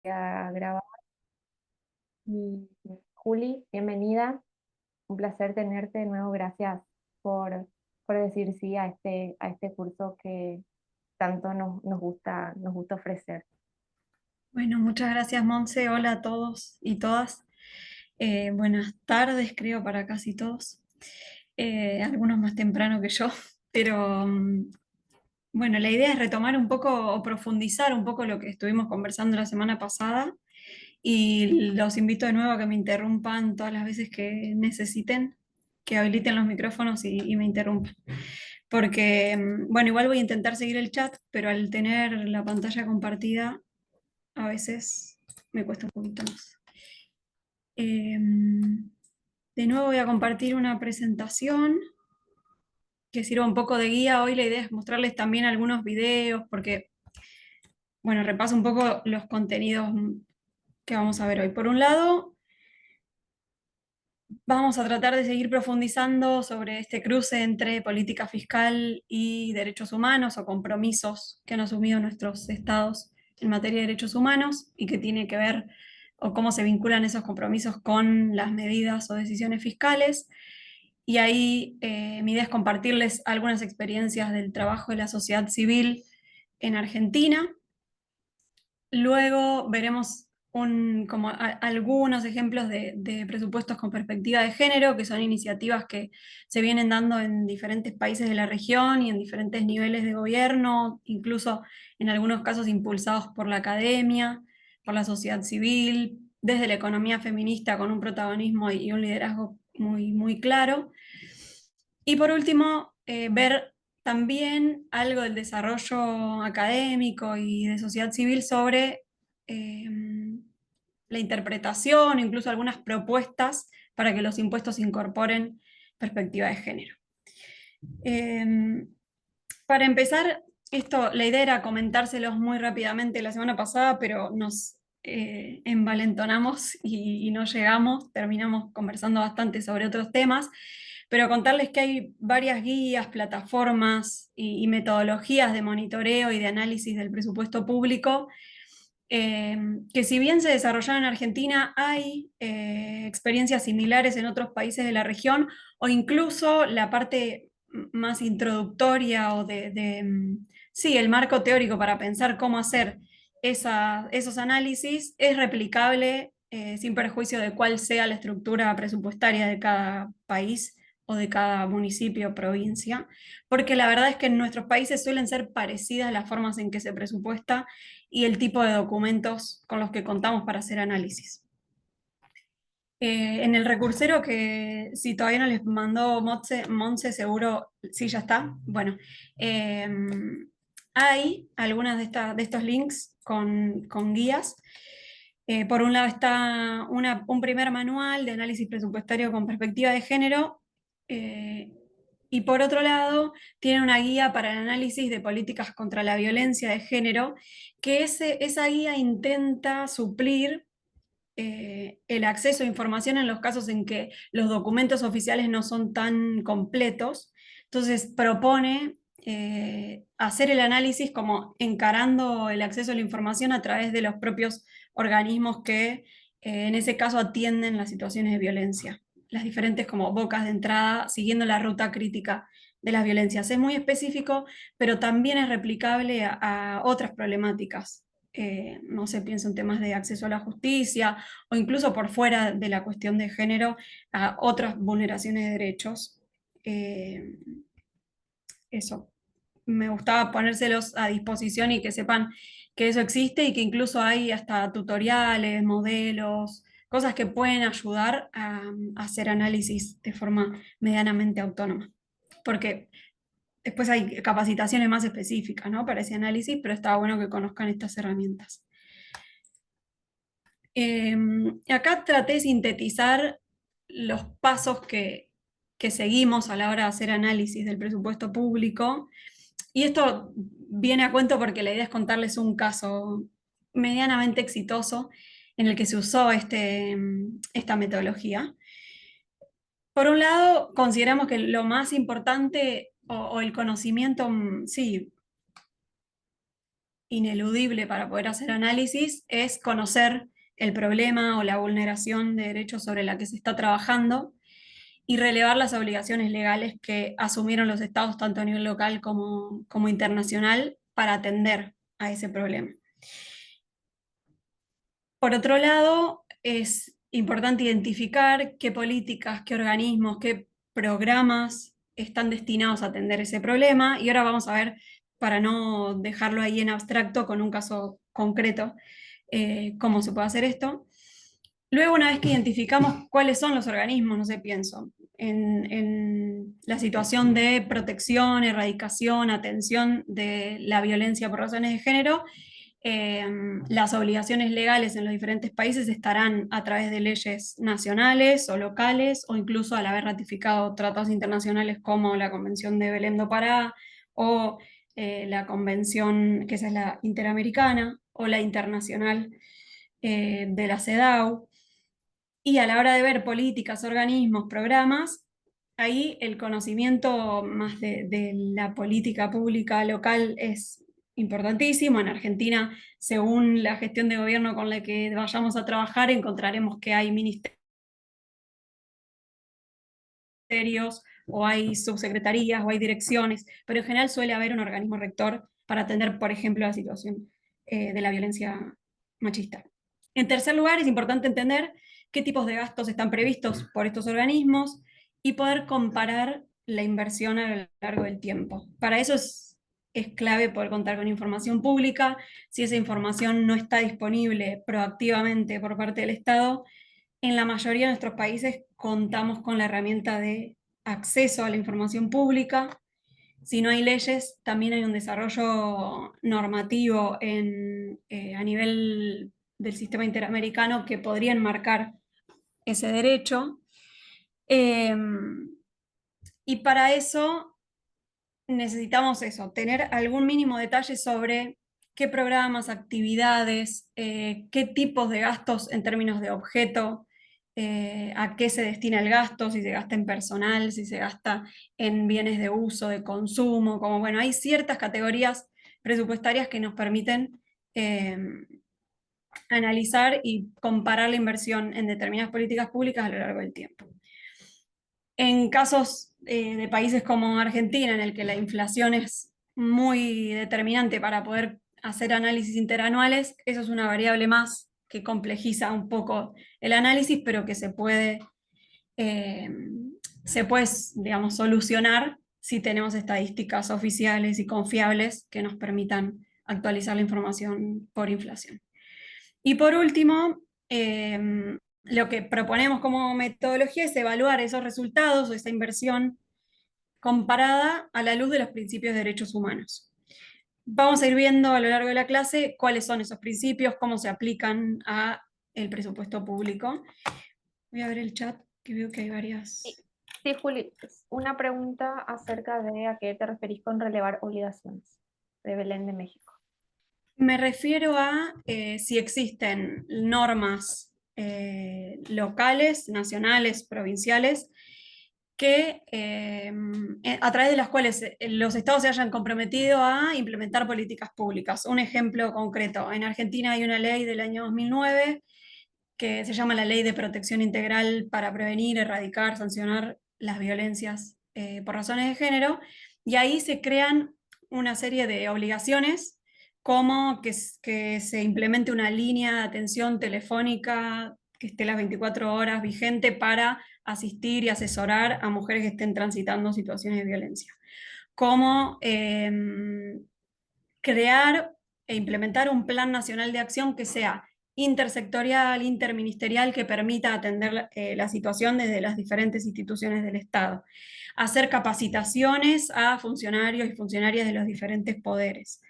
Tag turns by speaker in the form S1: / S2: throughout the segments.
S1: a grabar. Y Juli, bienvenida. Un placer tenerte de nuevo. Gracias por decir sí a este curso que tanto nos gusta ofrecer.
S2: Bueno, muchas gracias, Monse. Hola a todos y todas. Buenas tardes, creo, para casi todos. Algunos más temprano que yo, pero bueno, la idea es retomar un poco o profundizar un poco lo que estuvimos conversando la semana pasada y los invito de nuevo a que me interrumpan todas las veces que necesiten, que habiliten los micrófonos y me interrumpan. Porque, bueno, igual voy a intentar seguir el chat, pero al tener la pantalla compartida a veces me cuesta un poquito más. Eh, de nuevo voy a compartir una presentación que sirva un poco de guía. Hoy la idea es mostrarles también algunos videos, porque, bueno, repaso un poco los contenidos que vamos a ver hoy. Por un lado, vamos a tratar de seguir profundizando sobre este cruce entre política fiscal y derechos humanos o compromisos que han asumido nuestros estados en materia de derechos humanos y que tiene que ver o cómo se vinculan esos compromisos con las medidas o decisiones fiscales. Y ahí mi idea es compartirles algunas experiencias del trabajo de la sociedad civil en Argentina. Luego veremos como algunos ejemplos de presupuestos con perspectiva de género, que son iniciativas que se vienen dando en diferentes países de la región y en diferentes niveles de gobierno, incluso en algunos casos impulsados por la academia, por la sociedad civil, desde la economía feminista con un protagonismo y un liderazgo muy, muy claro. Y por último, ver también algo del desarrollo académico y de sociedad civil sobre eh, la interpretación, incluso algunas propuestas para que los impuestos incorporen perspectiva de género. Eh, para empezar, la idea era comentárselos muy rápidamente la semana pasada, pero nos envalentonamos y no llegamos, terminamos conversando bastante sobre otros temas, pero contarles que hay varias guías, plataformas y metodologías de monitoreo y de análisis del presupuesto público, que si bien se desarrollaron en Argentina, hay experiencias similares en otros países de la región, o incluso la parte más introductoria o sí, el marco teórico para pensar cómo hacer esos análisis es replicable sin perjuicio de cuál sea la estructura presupuestaria de cada país o de cada municipio o provincia, porque la verdad es que en nuestros países suelen ser parecidas las formas en que se presupuesta y el tipo de documentos con los que contamos para hacer análisis. En el recursero que si todavía no les mandó Monse, seguro, sí, ya está. Bueno, eh, hay algunas de estos links con guías. Por un lado está un primer manual de análisis presupuestario con perspectiva de género, eh, y por otro lado tiene una guía para el análisis de políticas contra la violencia de género, que esa guía intenta suplir el acceso a información en los casos en que los documentos oficiales no son tan completos. Entonces propone hacer el análisis como encarando el acceso a la información a través de los propios organismos que en ese caso atienden las situaciones de violencia, las diferentes como bocas de entrada, siguiendo la ruta crítica de las violencias. Es muy específico, pero también es replicable a otras problemáticas. No sé, pienso en temas de acceso a la justicia o incluso por fuera de la cuestión de género a otras vulneraciones de derechos. Eh, eso, me gustaba ponérselos a disposición y que sepan que eso existe y que incluso hay hasta tutoriales, modelos, cosas que pueden ayudar a hacer análisis de forma medianamente autónoma. Porque después hay capacitaciones más específicas, ¿no? Para ese análisis, pero está bueno que conozcan estas herramientas. Acá traté de sintetizar los pasos que seguimos a la hora de hacer análisis del presupuesto público. Y esto viene a cuento porque la idea es contarles un caso medianamente exitoso en el que se usó esta metodología. Por un lado, consideramos que lo más importante o el conocimiento, sí, ineludible para poder hacer análisis es conocer el problema o la vulneración de derechos sobre la que se está trabajando y relevar las obligaciones legales que asumieron los estados tanto a nivel local como internacional para atender a ese problema. Por otro lado, es importante identificar qué políticas, qué organismos, qué programas están destinados a atender ese problema. Y ahora vamos a ver, para no dejarlo ahí en abstracto con un caso concreto, cómo se puede hacer esto. Luego, una vez que identificamos cuáles son los organismos, no sé, pienso en la situación de protección, erradicación, atención de la violencia por razones de género, las obligaciones legales en los diferentes países estarán a través de leyes nacionales o locales, o incluso al haber ratificado tratados internacionales como la Convención de Belém do Pará o la Convención, que esa es la interamericana, o la internacional de la CEDAW. Y a la hora de ver políticas, organismos, programas, ahí el conocimiento más de la política pública local es importantísimo. En Argentina, según la gestión de gobierno con la que vayamos a trabajar, encontraremos que hay ministerios o hay subsecretarías o hay direcciones, pero en general suele haber un organismo rector para atender, por ejemplo, la situación de la violencia machista. En tercer lugar, es importante entender qué tipos de gastos están previstos por estos organismos y poder comparar la inversión a lo largo del tiempo. Para eso es clave poder contar con información pública. Si esa información no está disponible proactivamente por parte del Estado, en la mayoría de nuestros países contamos con la herramienta de acceso a la información pública. Si no hay leyes, también hay un desarrollo normativo a nivel del sistema interamericano que podría enmarcar ese derecho. Eh, y para eso necesitamos eso, tener algún mínimo detalle sobre qué programas, actividades, qué tipos de gastos en términos de objeto, a qué se destina el gasto, si se gasta en personal, si se gasta en bienes de uso, de consumo, como bueno, hay ciertas categorías presupuestarias que nos permiten eh, analizar y comparar la inversión en determinadas políticas públicas a lo largo del tiempo. En casos de países como Argentina, en el que la inflación es muy determinante para poder hacer análisis interanuales, eso es una variable más que complejiza un poco el análisis, pero que eh, se puede, digamos, solucionar si tenemos estadísticas oficiales y confiables que nos permitan actualizar la información por inflación. Y por último, lo que proponemos como metodología es evaluar esos resultados o esa inversión comparada a la luz de los principios de derechos humanos. Vamos a ir viendo a lo largo de la clase cuáles son esos principios, cómo se aplican a el presupuesto público. Voy a ver el chat, que veo que hay
S1: Sí,
S2: varias.
S1: sí, Juli, una pregunta acerca de a qué te referís con relevar obligaciones de Belén de México.
S2: Me refiero a si existen normas locales, nacionales, provinciales, que a través de las cuales los estados se hayan comprometido a implementar políticas públicas. Un ejemplo concreto, en Argentina hay una ley del año 2009 que se llama la Ley de Protección Integral para prevenir, erradicar, sancionar las violencias por razones de género, y ahí se crean una serie de obligaciones como que se implemente una línea de atención telefónica que esté las 24 horas vigente para asistir y asesorar a mujeres que estén transitando situaciones de violencia. Como crear e implementar un plan nacional de acción que sea intersectorial, interministerial, que permita atender la situación desde las diferentes instituciones del Estado. Hacer capacitaciones a funcionarios y funcionarias de los diferentes poderes.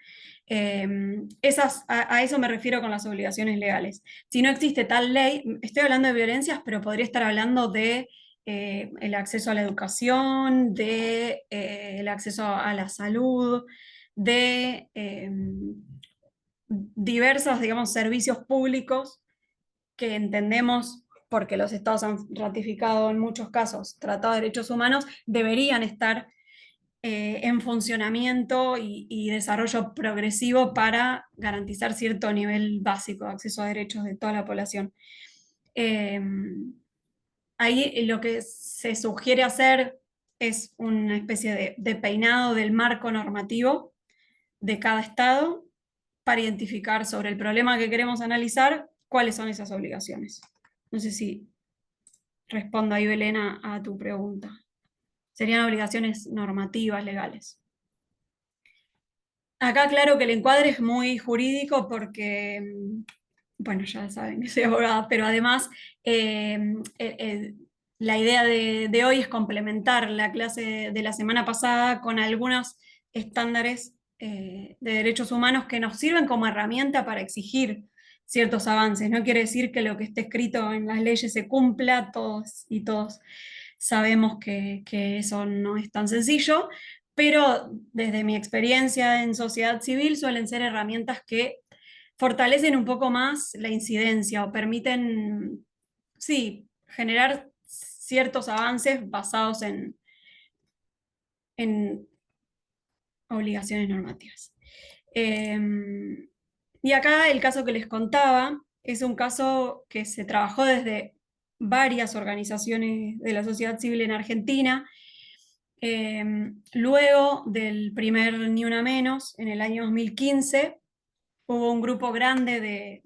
S2: A eso me refiero con las obligaciones legales. Si no existe tal ley, estoy hablando de violencias, pero podría estar hablando de el acceso a la educación, de el acceso a la salud, de diversos, digamos, servicios públicos que entendemos, porque los estados han ratificado en muchos casos tratados de derechos humanos, deberían estar en funcionamiento y desarrollo progresivo para garantizar cierto nivel básico de acceso a derechos de toda la población. Eh, Ahí lo que se sugiere hacer es una especie de peinado del marco normativo de cada estado para identificar sobre el problema que queremos analizar cuáles son esas obligaciones. No sé si respondo ahí, Belén, a tu pregunta. Serían obligaciones normativas, legales. Acá claro que el encuadre es muy jurídico porque, bueno, ya saben que soy abogada, pero además la idea de hoy es complementar la clase de la semana pasada con algunos estándares de derechos humanos que nos sirven como herramienta para exigir ciertos avances. No quiere decir que lo que esté escrito en las leyes se cumpla, todos y todos sabemos que eso no es tan sencillo, pero desde mi experiencia en sociedad civil suelen ser herramientas que fortalecen un poco más la incidencia o permiten, sí, generar ciertos avances basados en obligaciones normativas. Y acá el caso que les contaba es un caso que se trabajó desde varias organizaciones de la sociedad civil en Argentina. Luego del primer Ni Una Menos, en el año 2015, hubo un grupo grande de...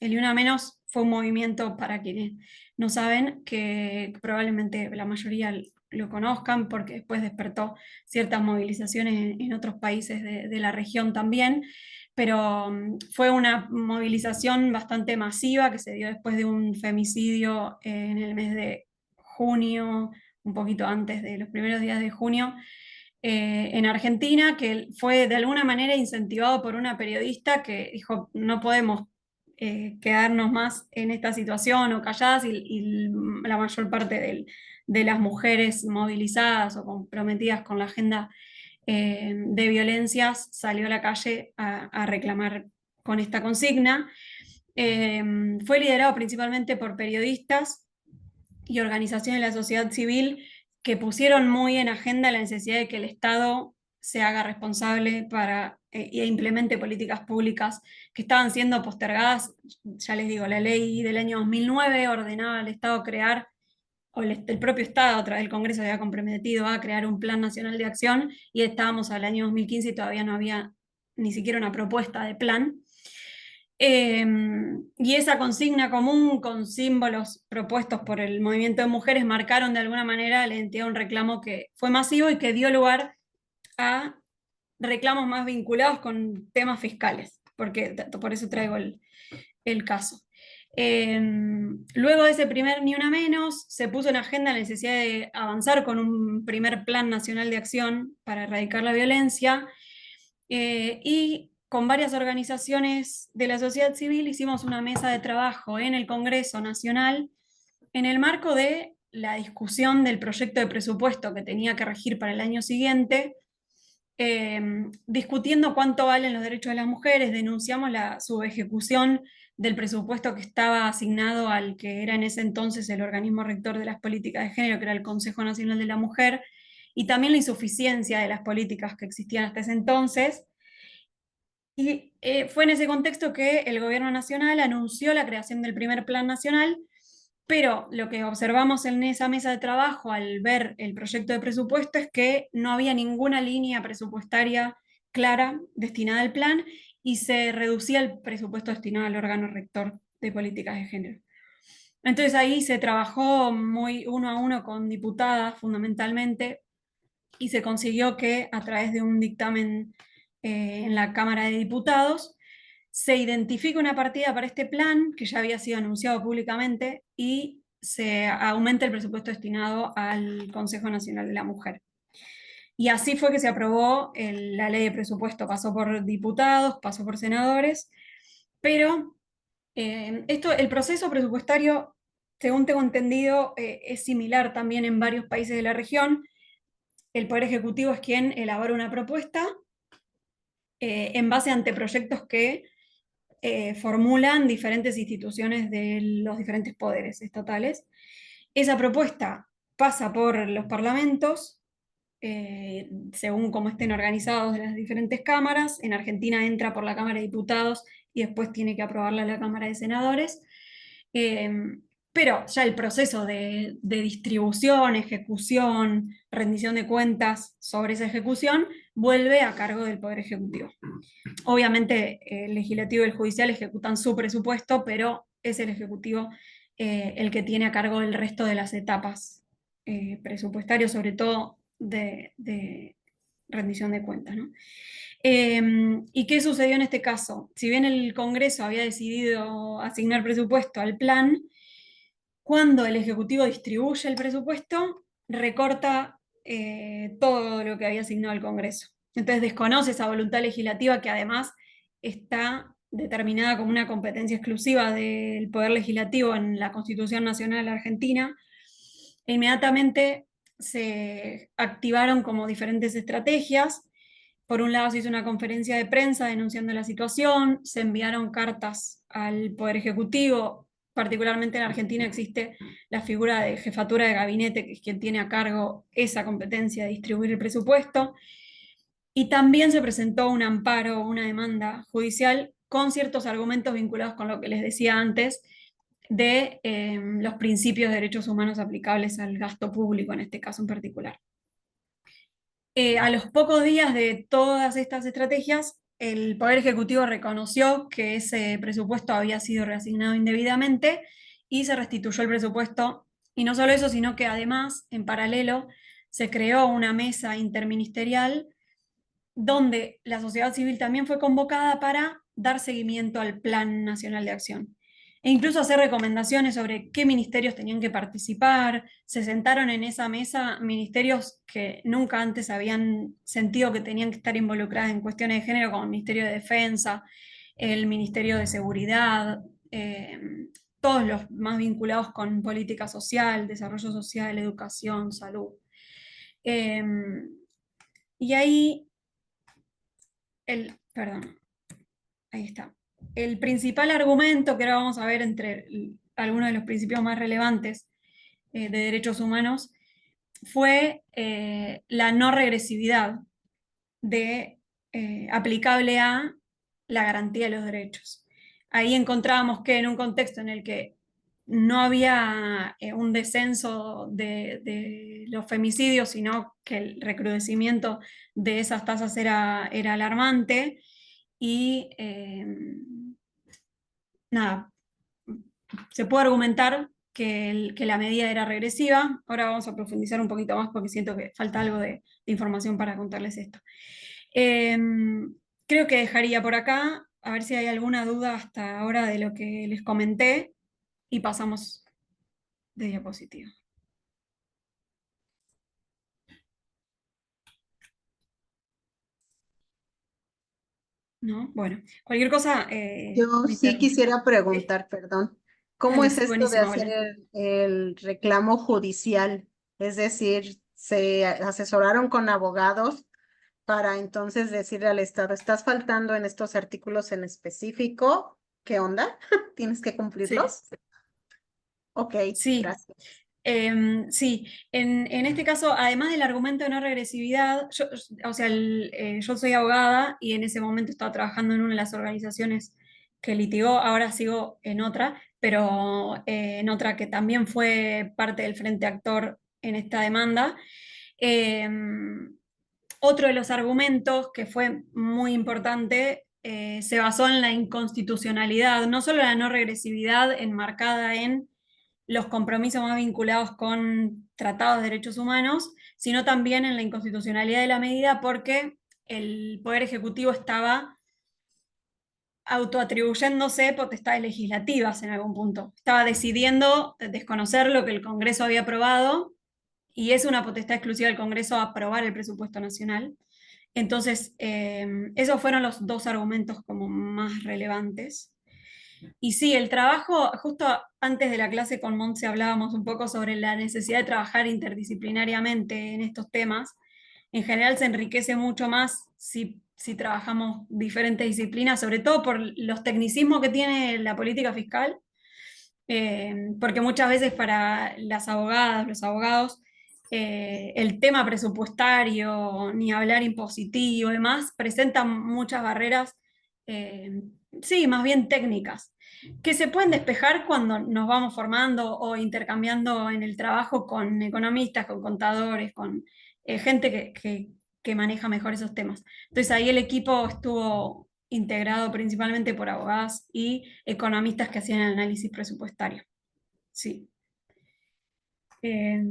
S2: El Ni Una Menos fue un movimiento, para quienes no saben, que probablemente la mayoría lo conozcan porque después despertó ciertas movilizaciones en otros países de la región también, pero fue una movilización bastante masiva que se dio después de un femicidio en el mes de junio, un poquito antes de los primeros días de junio, en Argentina, que fue de alguna manera incentivado por una periodista que dijo, no podemos quedarnos más en esta situación o calladas, y la mayor parte de las mujeres movilizadas o comprometidas con la agenda de violencias salió a la calle a reclamar con esta consigna. Eh, Fue liderado principalmente por periodistas y organizaciones de la sociedad civil que pusieron muy en agenda la necesidad de que el Estado se haga responsable e implemente políticas públicas que estaban siendo postergadas. Ya les digo, la ley del año 2009 ordenaba al Estado crear, o el propio Estado a través del Congreso había comprometido a crear un plan nacional de acción, y estábamos al año 2015 y todavía no había ni siquiera una propuesta de plan. Y esa consigna común con símbolos propuestos por el movimiento de mujeres marcaron de alguna manera la identidad de un reclamo que fue masivo y que dio lugar a reclamos más vinculados con temas fiscales, porque por eso traigo el caso. Luego de ese primer Ni Una Menos, se puso en agenda la necesidad de avanzar con un primer plan nacional de acción para erradicar la violencia, y con varias organizaciones de la sociedad civil hicimos una mesa de trabajo en el Congreso Nacional en el marco de la discusión del proyecto de presupuesto que tenía que regir para el año siguiente, discutiendo cuánto valen los derechos de las mujeres. Denunciamos la subejecución del presupuesto que estaba asignado al que era en ese entonces el organismo rector de las políticas de género, que era el Consejo Nacional de la Mujer, y también la insuficiencia de las políticas que existían hasta ese entonces. Y fue en ese contexto que el gobierno nacional anunció la creación del primer plan nacional, pero lo que observamos en esa mesa de trabajo al ver el proyecto de presupuesto es que no había ninguna línea presupuestaria clara destinada al plan, y se reducía el presupuesto destinado al órgano rector de políticas de género. Entonces ahí se trabajó muy uno a uno con diputadas fundamentalmente, y se consiguió que a través de un dictamen en la Cámara de Diputados se identifique una partida para este plan que ya había sido anunciado públicamente, y se aumente el presupuesto destinado al Consejo Nacional de la Mujer. Y así fue que se aprobó la ley de presupuesto. Pasó por diputados, pasó por senadores, pero el proceso presupuestario, según tengo entendido, es similar también en varios países de la región. El Poder Ejecutivo es quien elabora una propuesta en base a anteproyectos que formulan diferentes instituciones de los diferentes poderes estatales. Esa propuesta pasa por los parlamentos según cómo estén organizados las diferentes cámaras. En Argentina entra por la Cámara de Diputados y después tiene que aprobarla la Cámara de Senadores. Eh, pero ya el proceso de distribución, ejecución, rendición de cuentas sobre esa ejecución vuelve a cargo del Poder Ejecutivo. Obviamente el legislativo y el judicial ejecutan su presupuesto, pero es el ejecutivo el que tiene a cargo el resto de las etapas presupuestarias, sobre todo de rendición de cuentas, ¿no? ¿Y qué sucedió en este caso? Si bien el Congreso había decidido asignar presupuesto al plan, cuando el Ejecutivo distribuye el presupuesto, recorta todo lo que había asignado el Congreso. Entonces desconoce esa voluntad legislativa que además está determinada como una competencia exclusiva del Poder Legislativo en la Constitución Nacional Argentina. E inmediatamente se activaron como diferentes estrategias. Por un lado se hizo una conferencia de prensa denunciando la situación, se enviaron cartas al Poder Ejecutivo. Particularmente en Argentina existe la figura de jefatura de gabinete, que es quien tiene a cargo esa competencia de distribuir el presupuesto. Y también se presentó un amparo, una demanda judicial con ciertos argumentos vinculados con lo que les decía antes de los principios de derechos humanos aplicables al gasto público, en este caso en particular. A los pocos días de todas estas estrategias, el Poder Ejecutivo reconoció que ese presupuesto había sido reasignado indebidamente y se restituyó el presupuesto. Y no solo eso, sino que además, en paralelo, se creó una mesa interministerial donde la sociedad civil también fue convocada para dar seguimiento al Plan Nacional de Acción. E incluso hacer recomendaciones sobre qué ministerios tenían que participar. Se sentaron en esa mesa ministerios que nunca antes habían sentido que tenían que estar involucrados en cuestiones de género, como el Ministerio de Defensa, el Ministerio de Seguridad, todos los más vinculados con política social, desarrollo social, educación, salud. Y ahí perdón, ahí está. El principal argumento que ahora vamos a ver entre algunos de los principios más relevantes de derechos humanos fue la no regresividad aplicable a la garantía de los derechos. Ahí encontrábamos que en un contexto en el que no había un descenso de los femicidios, sino que el recrudecimiento de esas tasas era alarmante y nada, se puede argumentar que la medida era regresiva. Ahora vamos a profundizar un poquito más porque siento que falta algo de información para contarles esto. Creo que dejaría por acá, a ver si hay alguna duda hasta ahora de lo que les comenté y pasamos de diapositiva. ¿No? Bueno, cualquier cosa
S3: Yo
S2: me
S3: sí
S2: interrumpen.
S3: quisiera preguntar, perdón, ¿cómo
S2: Dale,
S3: es esto de
S2: buenísimo,
S3: hacer
S2: vale.
S3: el reclamo judicial? Es decir, ¿se asesoraron con abogados para entonces decirle al Estado, estás faltando en estos artículos en específico? ¿Qué onda? ¿Tienes que
S2: Sí,
S3: cumplirlos? Ok,
S2: sí.
S3: gracias.
S2: Sí, en este caso, además del argumento de no regresividad, o sea, yo soy abogada y en ese momento estaba trabajando en una de las organizaciones que litigó, ahora sigo en otra, pero en otra que también fue parte del frente actor en esta demanda. Eh, Otro de los argumentos que fue muy importante se basó en la inconstitucionalidad, no solo la no regresividad enmarcada en los compromisos más vinculados con tratados de derechos humanos, sino también en la inconstitucionalidad de la medida porque el Poder Ejecutivo estaba autoatribuyéndose potestades legislativas en algún punto. Estaba decidiendo desconocer lo que el Congreso había aprobado y es una potestad exclusiva del Congreso aprobar el presupuesto nacional. Entonces, esos fueron los dos argumentos como más relevantes. Y sí, el trabajo, justo antes de la clase con Montse hablábamos un poco sobre la necesidad de trabajar interdisciplinariamente en estos temas. En general se enriquece mucho más si trabajamos diferentes disciplinas, sobre todo por los tecnicismos que tiene la política fiscal, porque muchas veces para las abogadas, los abogados, el tema presupuestario, ni hablar impositivo y demás, presentan muchas barreras, sí, más bien técnicas, que se pueden despejar cuando nos vamos formando o intercambiando en el trabajo con economistas, con contadores, con gente que maneja mejor esos temas. Entonces ahí el equipo estuvo integrado principalmente por abogadas y economistas que hacían el análisis presupuestario. Sí. Eh,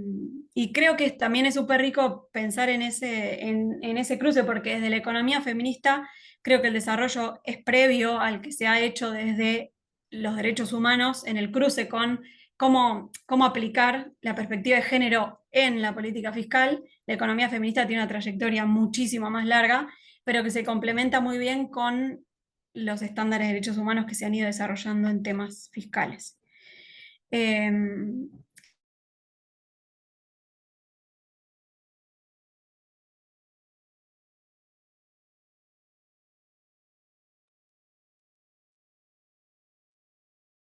S2: y creo que también es súper rico pensar en ese cruce, porque desde la economía feminista creo que el desarrollo es previo al que se ha hecho desde los derechos humanos en el cruce con cómo aplicar la perspectiva de género en la política fiscal. La economía feminista tiene una trayectoria muchísimo más larga, pero que se complementa muy bien con los estándares de derechos humanos que se han ido desarrollando en temas fiscales. Eh,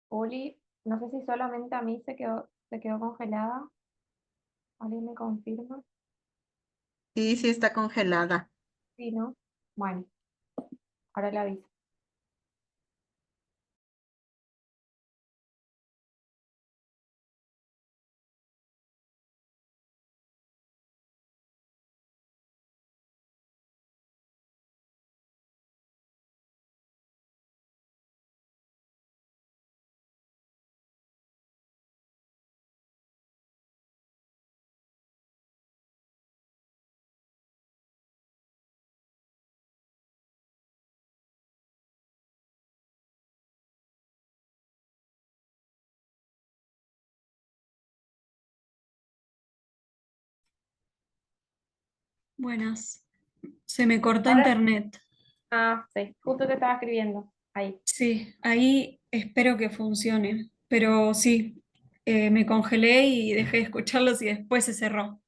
S1: Juli, no sé si solamente a mí se quedó congelada. ¿Alguien me confirma?
S3: Sí, sí está congelada.
S1: Sí, ¿no? Bueno, ahora la aviso.
S2: Buenas. Se me cortó
S1: Ahora,
S2: internet.
S1: ah, sí, justo te estaba escribiendo. Ahí,
S2: Sí, ahí espero que funcione. Pero sí, me congelé y dejé de escucharlos y después se cerró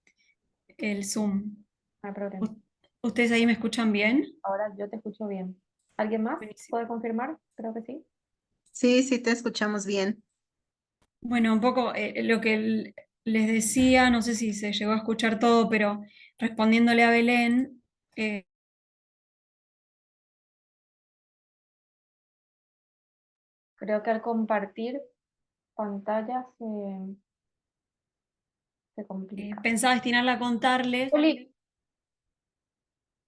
S2: el Zoom.
S1: no hay problema.
S2: U- ¿Ustedes ahí me escuchan bien?
S1: Ahora yo te escucho bien. ¿Alguien más
S2: Buenísimo.
S1: puede confirmar? Creo que sí.
S3: Sí, sí te escuchamos bien.
S2: Bueno, un poco lo que les decía, no sé si se llegó a escuchar todo, pero respondiéndole a Belén,
S1: Creo que al compartir pantalla se complica.
S2: pensaba destinarla a contarles.
S1: Juli,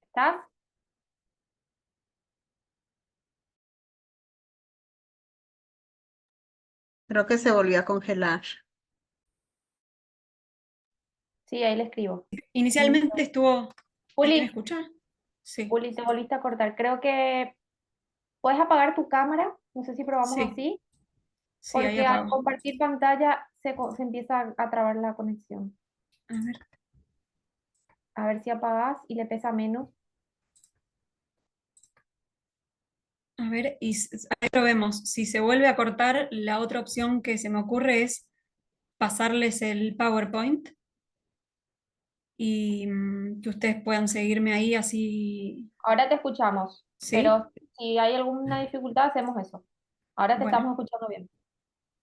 S1: ¿estás?
S3: Creo que se volvió a congelar.
S1: Sí, ahí le escribo.
S2: Inicialmente estuvo. ¿Ahí me
S1: Juli,
S2: escucha? Sí,
S1: Juli, te volviste a cortar. Creo que puedes apagar tu cámara. No sé si probamos
S2: sí,
S1: así,
S2: sí, ahí
S1: porque al
S2: apago.
S1: compartir pantalla se empieza a trabar la conexión.
S2: A ver.
S1: A ver si apagas y le pesa menos.
S2: A ver, ahí probemos. Si se vuelve a cortar, la otra opción que se me ocurre es pasarles el PowerPoint y que ustedes puedan seguirme ahí así.
S1: Ahora te escuchamos,
S2: ¿Sí?
S1: pero si hay alguna dificultad, hacemos eso. Ahora te
S2: Bueno,
S1: estamos escuchando bien.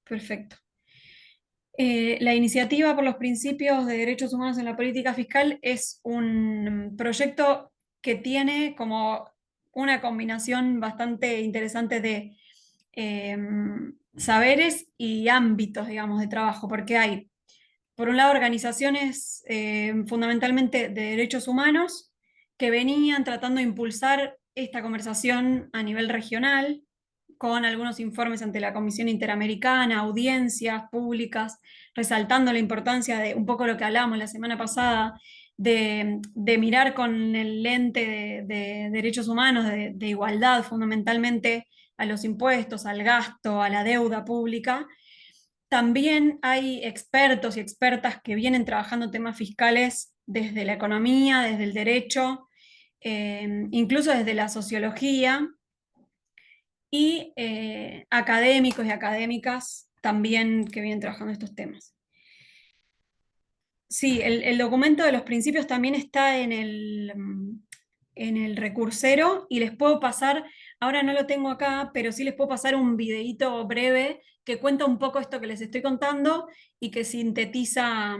S2: perfecto. La iniciativa por los principios de derechos humanos en la política fiscal es un proyecto que tiene como una combinación bastante interesante de saberes y ámbitos, digamos, de trabajo, porque hay, por un lado, organizaciones fundamentalmente de derechos humanos que venían tratando de impulsar esta conversación a nivel regional, con algunos informes ante la Comisión Interamericana, audiencias públicas, resaltando la importancia de un poco lo que hablábamos la semana pasada, de mirar con el lente de derechos humanos, de igualdad fundamentalmente a los impuestos, al gasto, a la deuda pública. También hay expertos y expertas que vienen trabajando temas fiscales desde la economía, desde el derecho, incluso desde la sociología, y académicos y académicas también que vienen trabajando estos temas. Sí, el documento de los principios también está en el recursero y les puedo pasar, ahora no lo tengo acá, pero sí les puedo pasar un videíto breve que cuenta un poco esto que les estoy contando y que sintetiza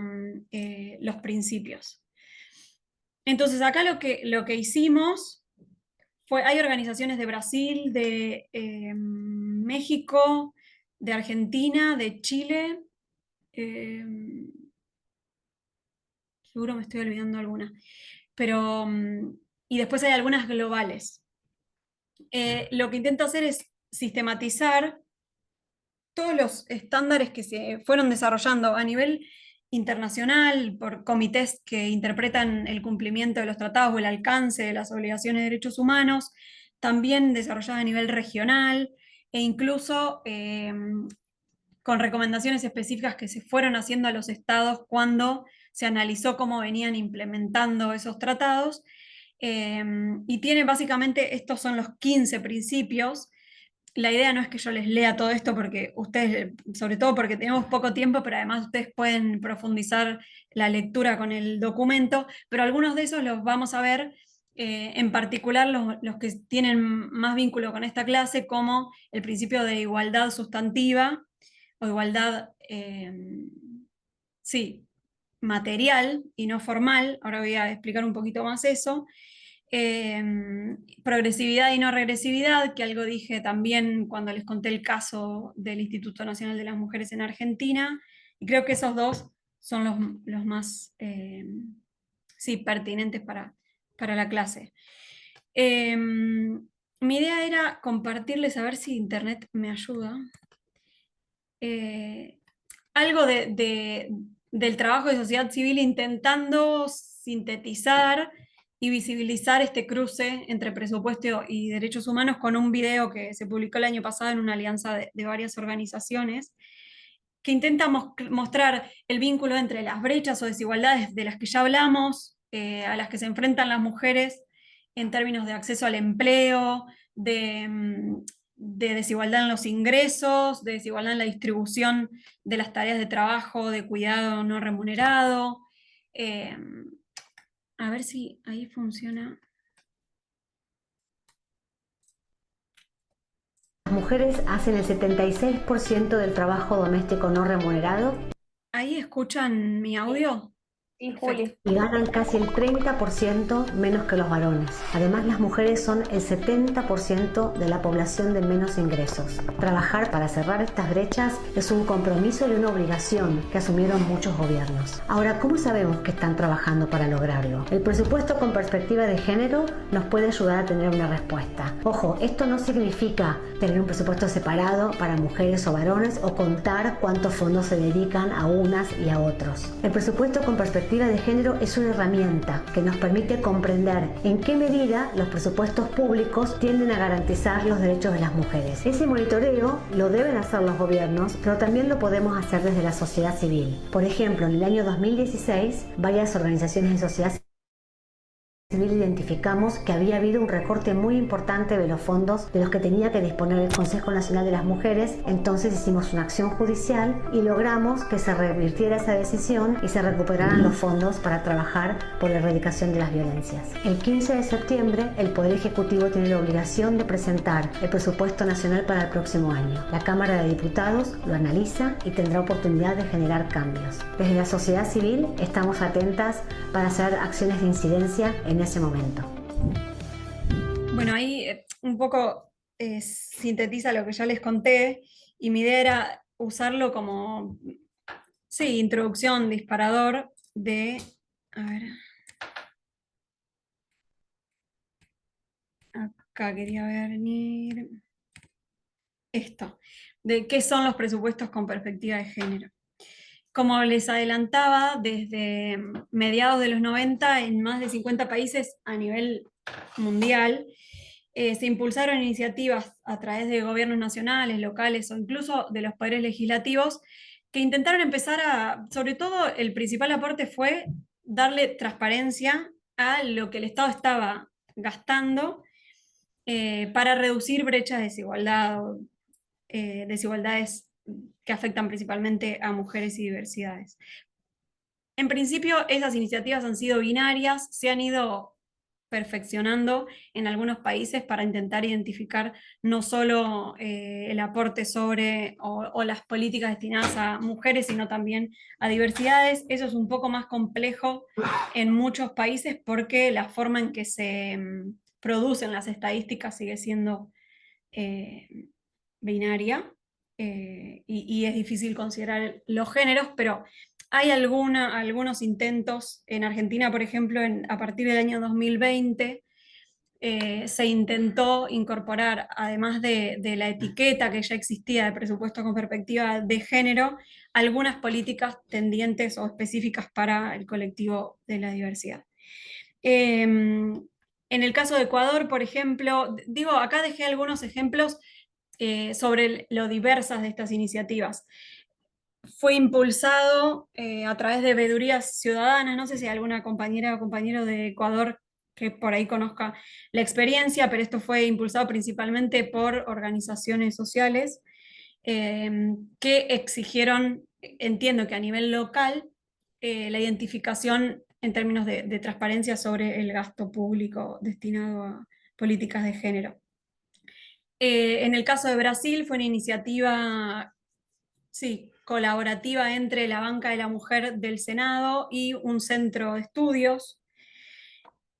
S2: los principios. Entonces acá lo que hicimos fue, hay organizaciones de Brasil, de México, de Argentina, de Chile, seguro me estoy olvidando alguna, pero, y después hay algunas globales. Lo que intento hacer es sistematizar todos los estándares que se fueron desarrollando a nivel internacional por comités que interpretan el cumplimiento de los tratados o el alcance de las obligaciones de derechos humanos, también desarrolladas a nivel regional e incluso con recomendaciones específicas que se fueron haciendo a los estados cuando se analizó cómo venían implementando esos tratados. Y tiene básicamente, estos son los 15 principios. La idea no es que yo les lea todo esto porque ustedes, sobre todo porque tenemos poco tiempo, pero además ustedes pueden profundizar la lectura con el documento, pero algunos de esos los vamos a ver, en particular los que tienen más vínculo con esta clase, como el principio de igualdad sustantiva o igualdad, sí, material y no formal. Ahora voy a explicar un poquito más eso. Progresividad y no regresividad, que algo dije también cuando les conté el caso del Instituto Nacional de las Mujeres en Argentina, y creo que esos dos son los más sí, pertinentes para la clase. Mi idea era compartirles, a ver si internet me ayuda, algo del trabajo de sociedad civil intentando sintetizar y visibilizar este cruce entre presupuesto y derechos humanos con un video que se publicó el año pasado en una alianza de varias organizaciones, que intenta mostrar el vínculo entre las brechas o desigualdades de las que ya hablamos, a las que se enfrentan las mujeres en términos de acceso al empleo, de desigualdad en los ingresos, de desigualdad en la distribución de las tareas de trabajo, de cuidado no remunerado. A ver si ahí funciona.
S4: Las mujeres hacen el 76% del trabajo doméstico no remunerado.
S2: ¿Ahí escuchan mi audio?
S1: Sí, Juli.
S4: Y ganan casi el 30% menos que los varones. Además, las mujeres son el 70% de la población de menos ingresos. Trabajar para cerrar estas brechas es un compromiso y una obligación que asumieron muchos gobiernos. Ahora, ¿cómo sabemos que están trabajando para lograrlo? El presupuesto con perspectiva de género nos puede ayudar a tener una respuesta. Ojo, esto no significa tener un presupuesto separado para mujeres o varones o contar cuántos fondos se dedican a unas y a otros. El presupuesto con perspectiva de género es una herramienta que nos permite comprender en qué medida los presupuestos públicos tienden a garantizar los derechos de las mujeres. Ese monitoreo lo deben hacer los gobiernos, pero también lo podemos hacer desde la sociedad civil. Por ejemplo, en el año 2016, varias organizaciones de sociedad civil identificamos que había habido un recorte muy importante de los fondos de los que tenía que disponer el Consejo Nacional de las Mujeres. Entonces hicimos una acción judicial y logramos que se revirtiera esa decisión y se recuperaran los fondos para trabajar por la erradicación de las violencias. El 15 de septiembre el Poder Ejecutivo tiene la obligación de presentar el presupuesto nacional para el próximo año. La Cámara de Diputados lo analiza y tendrá oportunidad de generar cambios. Desde la sociedad civil estamos atentas para hacer acciones de incidencia en ese momento.
S2: Bueno, ahí un poco sintetiza lo que ya les conté, y mi idea era usarlo como, sí, introducción, disparador de, a ver, acá quería venir, esto, de qué son los presupuestos con perspectiva de género. Como les adelantaba, desde mediados de los 90, en más de 50 países a nivel mundial, se impulsaron iniciativas a través de gobiernos nacionales, locales o incluso de los poderes legislativos que intentaron empezar a, sobre todo el principal aporte fue darle transparencia a lo que el Estado estaba gastando para reducir brechas de desigualdad, desigualdades que afectan principalmente a mujeres y diversidades. En principio, esas iniciativas han sido binarias, se han ido perfeccionando en algunos países para intentar identificar no solo el aporte sobre o las políticas destinadas a mujeres, sino también a diversidades. Eso es un poco más complejo en muchos países porque la forma en que se producen las estadísticas sigue siendo binaria, y es difícil considerar los géneros, pero hay algunos intentos en Argentina, por ejemplo, a partir del año 2020, se intentó incorporar, además de la etiqueta que ya existía de presupuesto con perspectiva de género, algunas políticas tendientes o específicas para el colectivo de la diversidad. En el caso de Ecuador, por ejemplo, digo, acá dejé algunos ejemplos sobre lo diversas de estas iniciativas. Fue impulsado a través de veedurías ciudadanas, no sé si hay alguna compañera o compañero de Ecuador que por ahí conozca la experiencia, pero esto fue impulsado principalmente por organizaciones sociales que exigieron, entiendo que a nivel local, la identificación en términos de transparencia sobre el gasto público destinado a políticas de género. En el caso de Brasil fue una iniciativa, sí, colaborativa entre la Banca de la Mujer del Senado y un centro de estudios.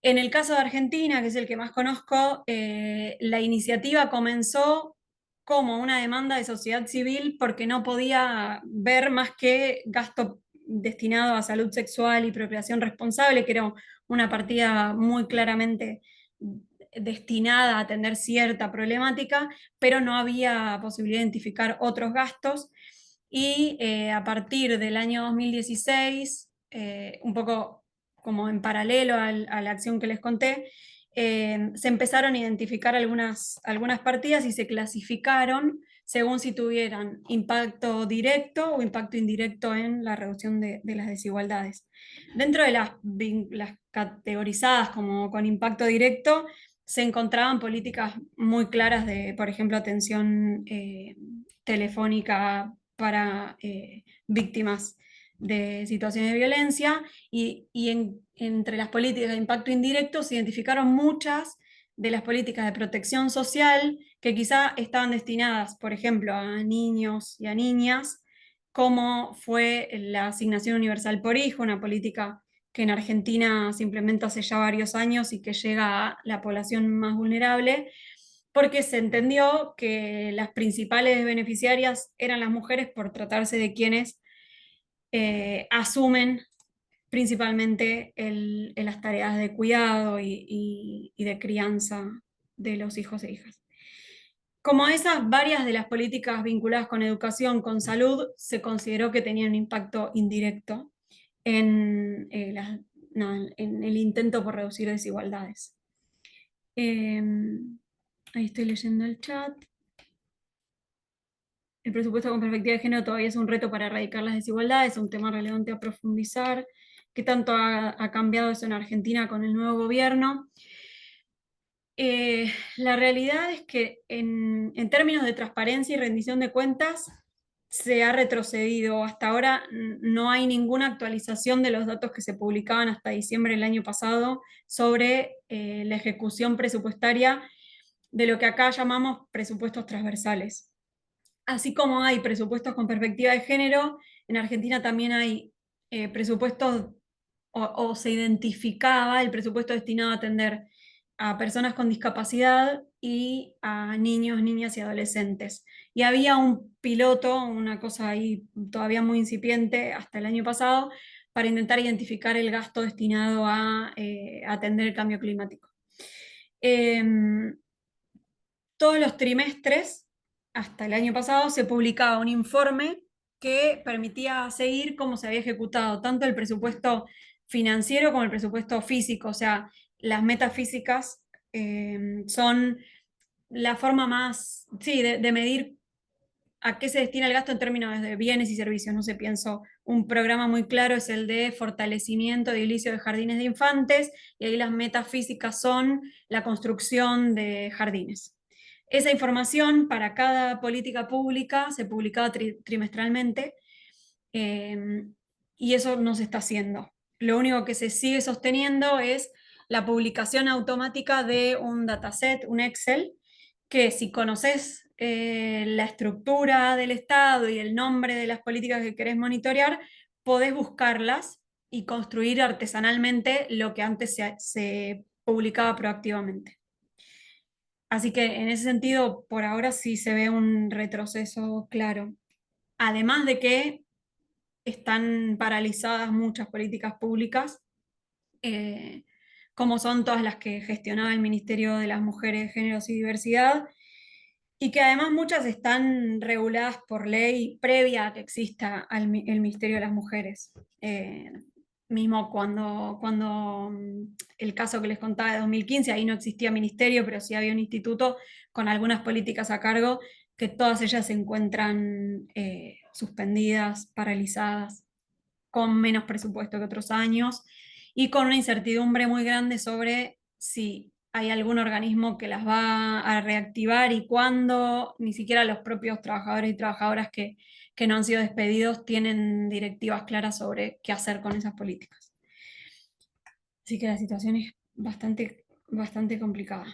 S2: En el caso de Argentina, que es el que más conozco, la iniciativa comenzó como una demanda de sociedad civil porque no podía ver más que gasto destinado a salud sexual y procreación responsable, que era una partida muy claramente destinada a atender cierta problemática, pero no había posibilidad de identificar otros gastos. Y a partir del año 2016, un poco como en paralelo a la acción que les conté, se empezaron a identificar algunas partidas y se clasificaron según si tuvieran impacto directo o impacto indirecto en la reducción de las desigualdades. Dentro de las categorizadas como con impacto directo, se encontraban políticas muy claras de, por ejemplo, atención telefónica para víctimas de situaciones de violencia, y entre las políticas de impacto indirecto se identificaron muchas de las políticas de protección social que quizá estaban destinadas, por ejemplo, a niños y a niñas, como fue la asignación universal por hijo, una política que en Argentina se implementa hace ya varios años y que llega a la población más vulnerable, porque se entendió que las principales beneficiarias eran las mujeres por tratarse de quienes asumen principalmente las tareas de cuidado y de crianza de los hijos e hijas. Como esas, varias de las políticas vinculadas con educación, con salud, se consideró que tenían un impacto indirecto en el intento por reducir desigualdades. Ahí estoy leyendo el chat. El presupuesto con perspectiva de género todavía es un reto para erradicar las desigualdades, es un tema relevante a profundizar. ¿Qué tanto ha cambiado eso en Argentina con el nuevo gobierno? La realidad es que en términos de transparencia y rendición de cuentas se ha retrocedido. Hasta ahora no hay ninguna actualización de los datos que se publicaban hasta diciembre del año pasado sobre la ejecución presupuestaria de lo que acá llamamos presupuestos transversales. Así como hay presupuestos con perspectiva de género, en Argentina también hay presupuestos, o se identificaba el presupuesto destinado a atender a personas con discapacidad y a niños, niñas y adolescentes. Y había un piloto, una cosa ahí todavía muy incipiente hasta el año pasado, para intentar identificar el gasto destinado a atender el cambio climático. Todos los trimestres, hasta el año pasado, se publicaba un informe que permitía seguir cómo se había ejecutado tanto el presupuesto financiero como el presupuesto físico. O sea, las metas físicas son la forma más, sí, de medir a qué se destina el gasto en términos de bienes y servicios. No sé, pienso, un programa muy claro es el de fortalecimiento de edilicio de jardines de infantes, y ahí las metas físicas son la construcción de jardines. Esa información para cada política pública se publicaba trimestralmente, y eso no se está haciendo. Lo único que se sigue sosteniendo es la publicación automática de un dataset, un Excel, que si conoces la estructura del Estado y el nombre de las políticas que querés monitorear, podés buscarlas y construir artesanalmente lo que antes se publicaba proactivamente. Así que en ese sentido, por ahora sí se ve un retroceso claro. Además de que están paralizadas muchas políticas públicas, como son todas las que gestionaba el Ministerio de las Mujeres, Géneros y Diversidad, y que además muchas están reguladas por ley previa a que exista el Ministerio de las Mujeres. Mismo cuando el caso que les contaba de 2015, ahí no existía ministerio, pero sí había un instituto con algunas políticas a cargo, que todas ellas se encuentran suspendidas, paralizadas, con menos presupuesto que otros años y con una incertidumbre muy grande sobre si hay algún organismo que las va a reactivar y cuándo. Ni siquiera los propios trabajadores y trabajadoras que no han sido despedidos tienen directivas claras sobre qué hacer con esas políticas. Así que la situación es bastante complicada.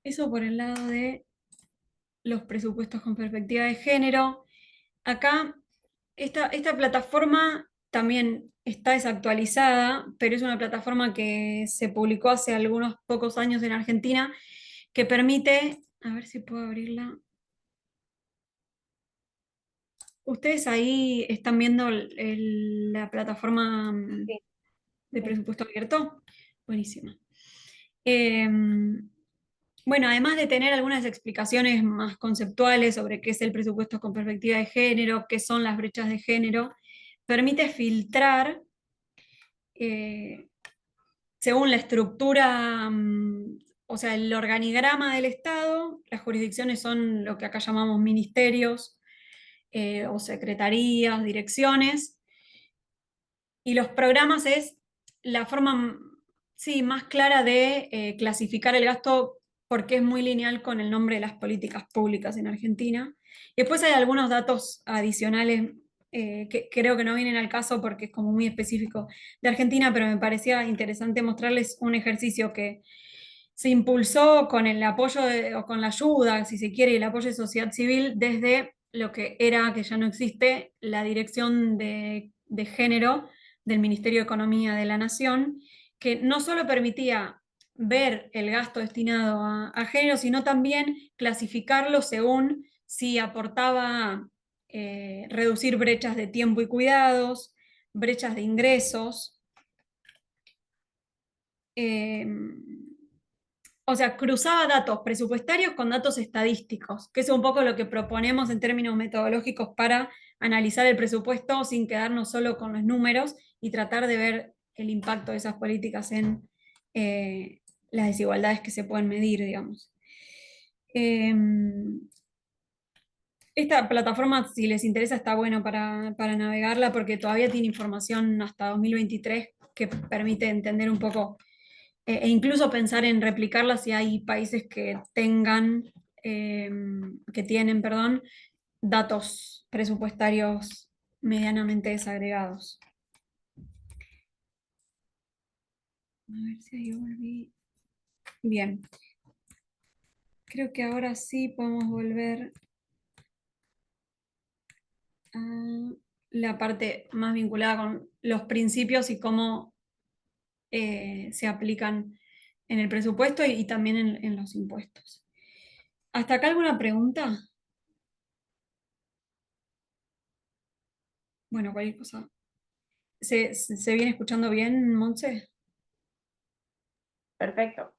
S2: Eso por el lado de los presupuestos con perspectiva de género. Acá, esta plataforma también está desactualizada, pero es una plataforma que se publicó hace algunos pocos años en Argentina, que permite, a ver si puedo abrirla. Ustedes ahí están viendo la plataforma
S1: Sí.
S2: de presupuesto abierto. Buenísimo. Bueno, además de tener algunas explicaciones más conceptuales sobre qué es el presupuesto con perspectiva de género, qué son las brechas de género, permite filtrar según la estructura, o sea, el organigrama del Estado. Las jurisdicciones son lo que acá llamamos ministerios o secretarías, direcciones, y los programas es la forma, sí, más clara de clasificar el gasto, porque es muy lineal con el nombre de las políticas públicas en Argentina. Y después hay algunos datos adicionales que creo que no vienen al caso porque es como muy específico de Argentina, pero me parecía interesante mostrarles un ejercicio que se impulsó con el apoyo o con la ayuda, si se quiere, y el apoyo de sociedad civil desde lo que era, que ya no existe, la Dirección de Género del Ministerio de Economía de la Nación, que no solo permitía ver el gasto destinado a género, sino también clasificarlo según si aportaba a reducir brechas de tiempo y cuidados, brechas de ingresos. O sea, cruzaba datos presupuestarios con datos estadísticos, que es un poco lo que proponemos en términos metodológicos para analizar el presupuesto sin quedarnos solo con los números y tratar de ver el impacto de esas políticas en las desigualdades que se pueden medir, digamos. Esta plataforma, si les interesa, está bueno para navegarla porque todavía tiene información hasta 2023 que permite entender un poco e incluso pensar en replicarla si hay países que tengan, que tienen, perdón, datos presupuestarios medianamente desagregados. A ver si ahí volví. Bien. Creo que ahora sí podemos volver a la parte más vinculada con los principios y cómo se aplican en el presupuesto y también en los impuestos. ¿Hasta acá alguna pregunta? Bueno, cualquier cosa. ¿Se viene escuchando bien, Montse?
S1: Perfecto.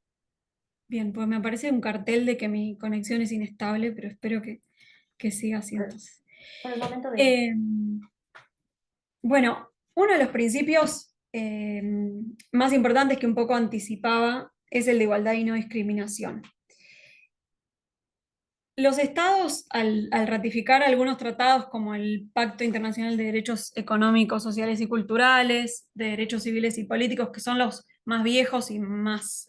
S2: Bien, pues me aparece un cartel de que mi conexión es inestable, pero espero que siga así entonces.
S1: Por el momento bien.
S2: Bueno, uno de los principios más importantes que un poco anticipaba es el de igualdad y no discriminación. Los estados, al ratificar algunos tratados como el Pacto Internacional de Derechos Económicos, Sociales y Culturales, de Derechos Civiles y Políticos, que son los más viejos y más,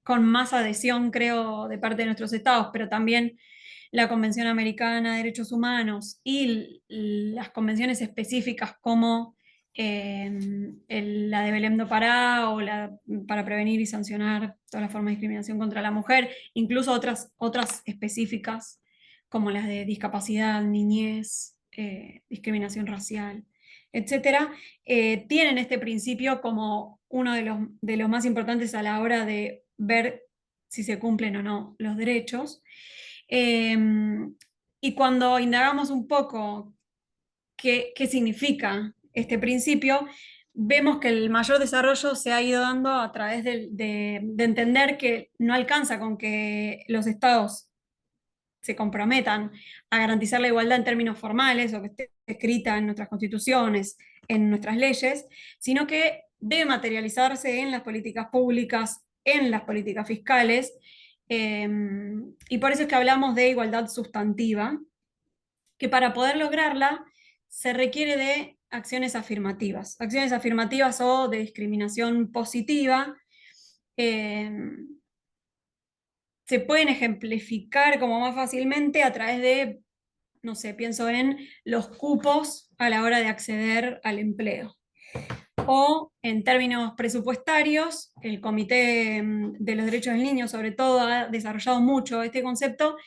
S2: con más adhesión, creo, de parte de nuestros estados, pero también la Convención Americana de Derechos Humanos y las convenciones específicas como la de Belém do Pará, o para prevenir y sancionar todas las formas de discriminación contra la mujer, incluso otras específicas, como las de discapacidad, niñez, discriminación racial, etcétera, tienen este principio como uno de los más importantes a la hora de ver si se cumplen o no los derechos. Y cuando indagamos un poco qué significa este principio, vemos que el mayor desarrollo se ha ido dando a través de entender que no alcanza con que los estados se comprometan a garantizar la igualdad en términos formales o que esté escrita en nuestras constituciones, en nuestras leyes, sino que debe materializarse en las políticas públicas, en las políticas fiscales, y por eso es que hablamos de igualdad sustantiva, que para poder lograrla se requiere de acciones afirmativas o de discriminación positiva. Se pueden ejemplificar como más fácilmente a través de, no sé, pienso en los cupos a la hora de acceder al empleo. O en términos presupuestarios, el Comité de los Derechos del Niño sobre todo ha desarrollado mucho este concepto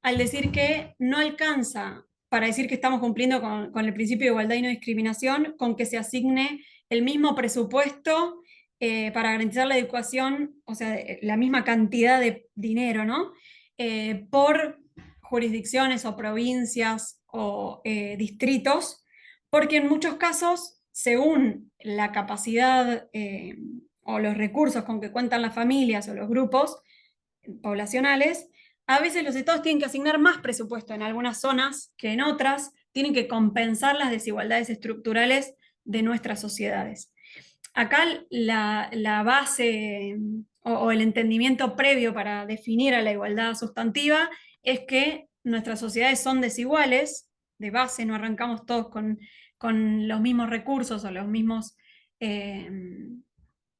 S2: al decir que no alcanza para decir que estamos cumpliendo con el principio de igualdad y no discriminación con que se asigne el mismo presupuesto para garantizar la educación, o sea, la misma cantidad de dinero, ¿no? Por jurisdicciones o provincias o distritos, porque en muchos casos, según la capacidad o los recursos con que cuentan las familias o los grupos poblacionales, a veces los estados tienen que asignar más presupuesto en algunas zonas que en otras, tienen que compensar las desigualdades estructurales de nuestras sociedades. Acá la base o el entendimiento previo para definir a la igualdad sustantiva es que nuestras sociedades son desiguales, de base no arrancamos todos con los mismos recursos o los mismos,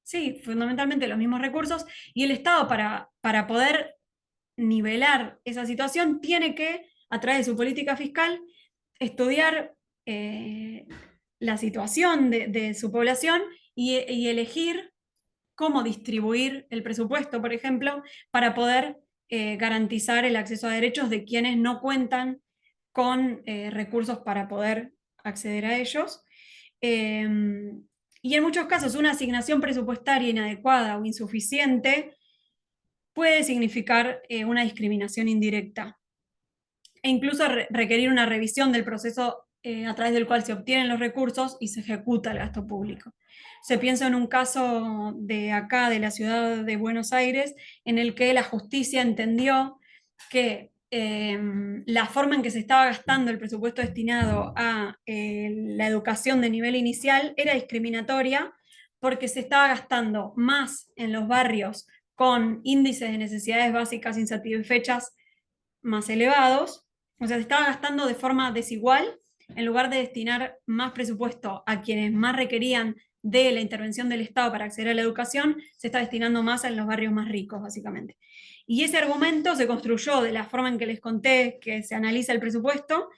S2: sí, fundamentalmente los mismos recursos, y el Estado para poder nivelar esa situación tiene que, a través de su política fiscal, estudiar la situación de su población y elegir cómo distribuir el presupuesto, por ejemplo, para poder garantizar el acceso a derechos de quienes no cuentan con recursos para poder acceder a ellos. Y en muchos casos una asignación presupuestaria inadecuada o insuficiente puede significar una discriminación indirecta e incluso requerir una revisión del proceso a través del cual se obtienen los recursos y se ejecuta el gasto público. Se piensa en un caso de acá, de la ciudad de Buenos Aires, en el que la justicia entendió que la forma en que se estaba gastando el presupuesto destinado a la educación de nivel inicial era discriminatoria porque se estaba gastando más en los barrios con índices de necesidades básicas insatisfechas más elevados, o sea, se estaba gastando de forma desigual, en lugar de destinar más presupuesto a quienes más requerían de la intervención del Estado para acceder a la educación, se está destinando más en los barrios más ricos, básicamente. Y ese argumento se construyó de la forma en que les conté que se analiza el presupuesto,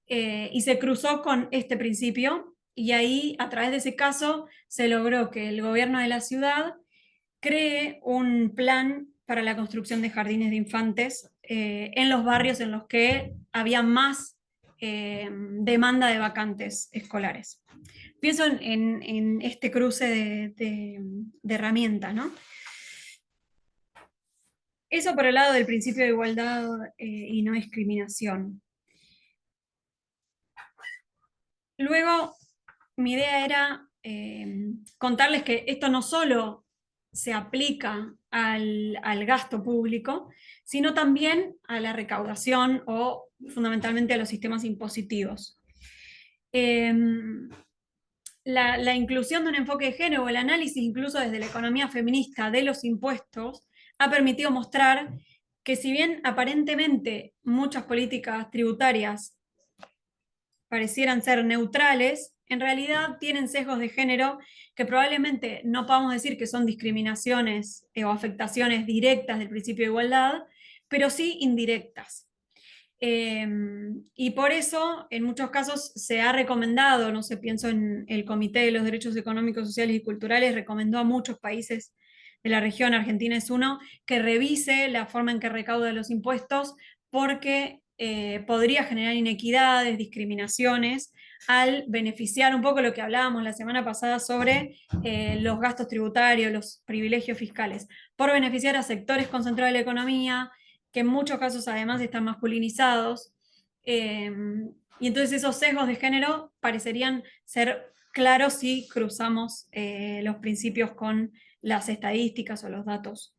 S2: y se cruzó con este principio, y ahí, a través de ese caso, se logró que el gobierno de la ciudad cree un plan para la construcción de jardines de infantes en los barrios en los que había más demanda de vacantes escolares. Pienso en este cruce de herramientas, ¿no? Eso por el lado del principio de igualdad y no discriminación. Luego, mi idea era contarles que esto no solo se aplica al gasto público, sino también a la recaudación o fundamentalmente a los sistemas impositivos. La inclusión de un enfoque de género o el análisis incluso desde la economía feminista de los impuestos ha permitido mostrar que si bien aparentemente muchas políticas tributarias parecieran ser neutrales, en realidad tienen sesgos de género que probablemente no podamos decir que son discriminaciones o afectaciones directas del principio de igualdad, pero sí indirectas. Y por eso, en muchos casos, se ha recomendado, no sé, pienso en el Comité de los Derechos Económicos, Sociales y Culturales, recomendó a muchos países de la región, Argentina es uno, que revise la forma en que recauda los impuestos, porque podría generar inequidades, discriminaciones, al beneficiar un poco lo que hablábamos la semana pasada sobre los gastos tributarios, los privilegios fiscales, por beneficiar a sectores concentrados de la economía, que en muchos casos además están masculinizados. Y entonces esos sesgos de género parecerían ser claros si cruzamos los principios con las estadísticas o los datos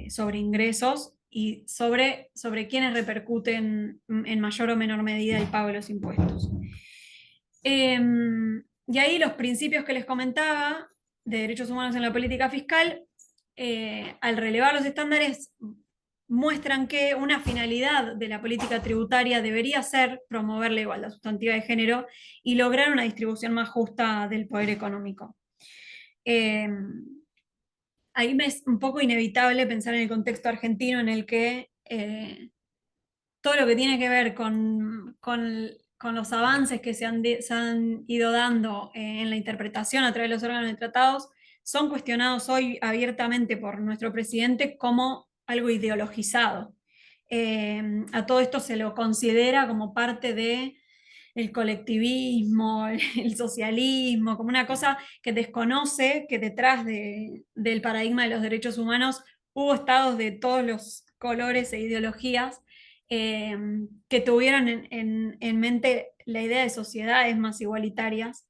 S2: sobre ingresos y sobre quienes repercuten en mayor o menor medida el pago de los impuestos. Y ahí los principios que les comentaba de derechos humanos en la política fiscal, al relevar los estándares, muestran que una finalidad de la política tributaria debería ser promover la igualdad sustantiva de género y lograr una distribución más justa del poder económico. Ahí me es un poco inevitable pensar en el contexto argentino en el que todo lo que tiene que ver con los avances que se han ido dando en la interpretación a través de los órganos de tratados son cuestionados hoy abiertamente por nuestro presidente como algo ideologizado. A todo esto se lo considera como parte de el colectivismo, el socialismo, como una cosa que desconoce que detrás del paradigma de los derechos humanos hubo estados de todos los colores e ideologías que tuvieran en mente la idea de sociedades más igualitarias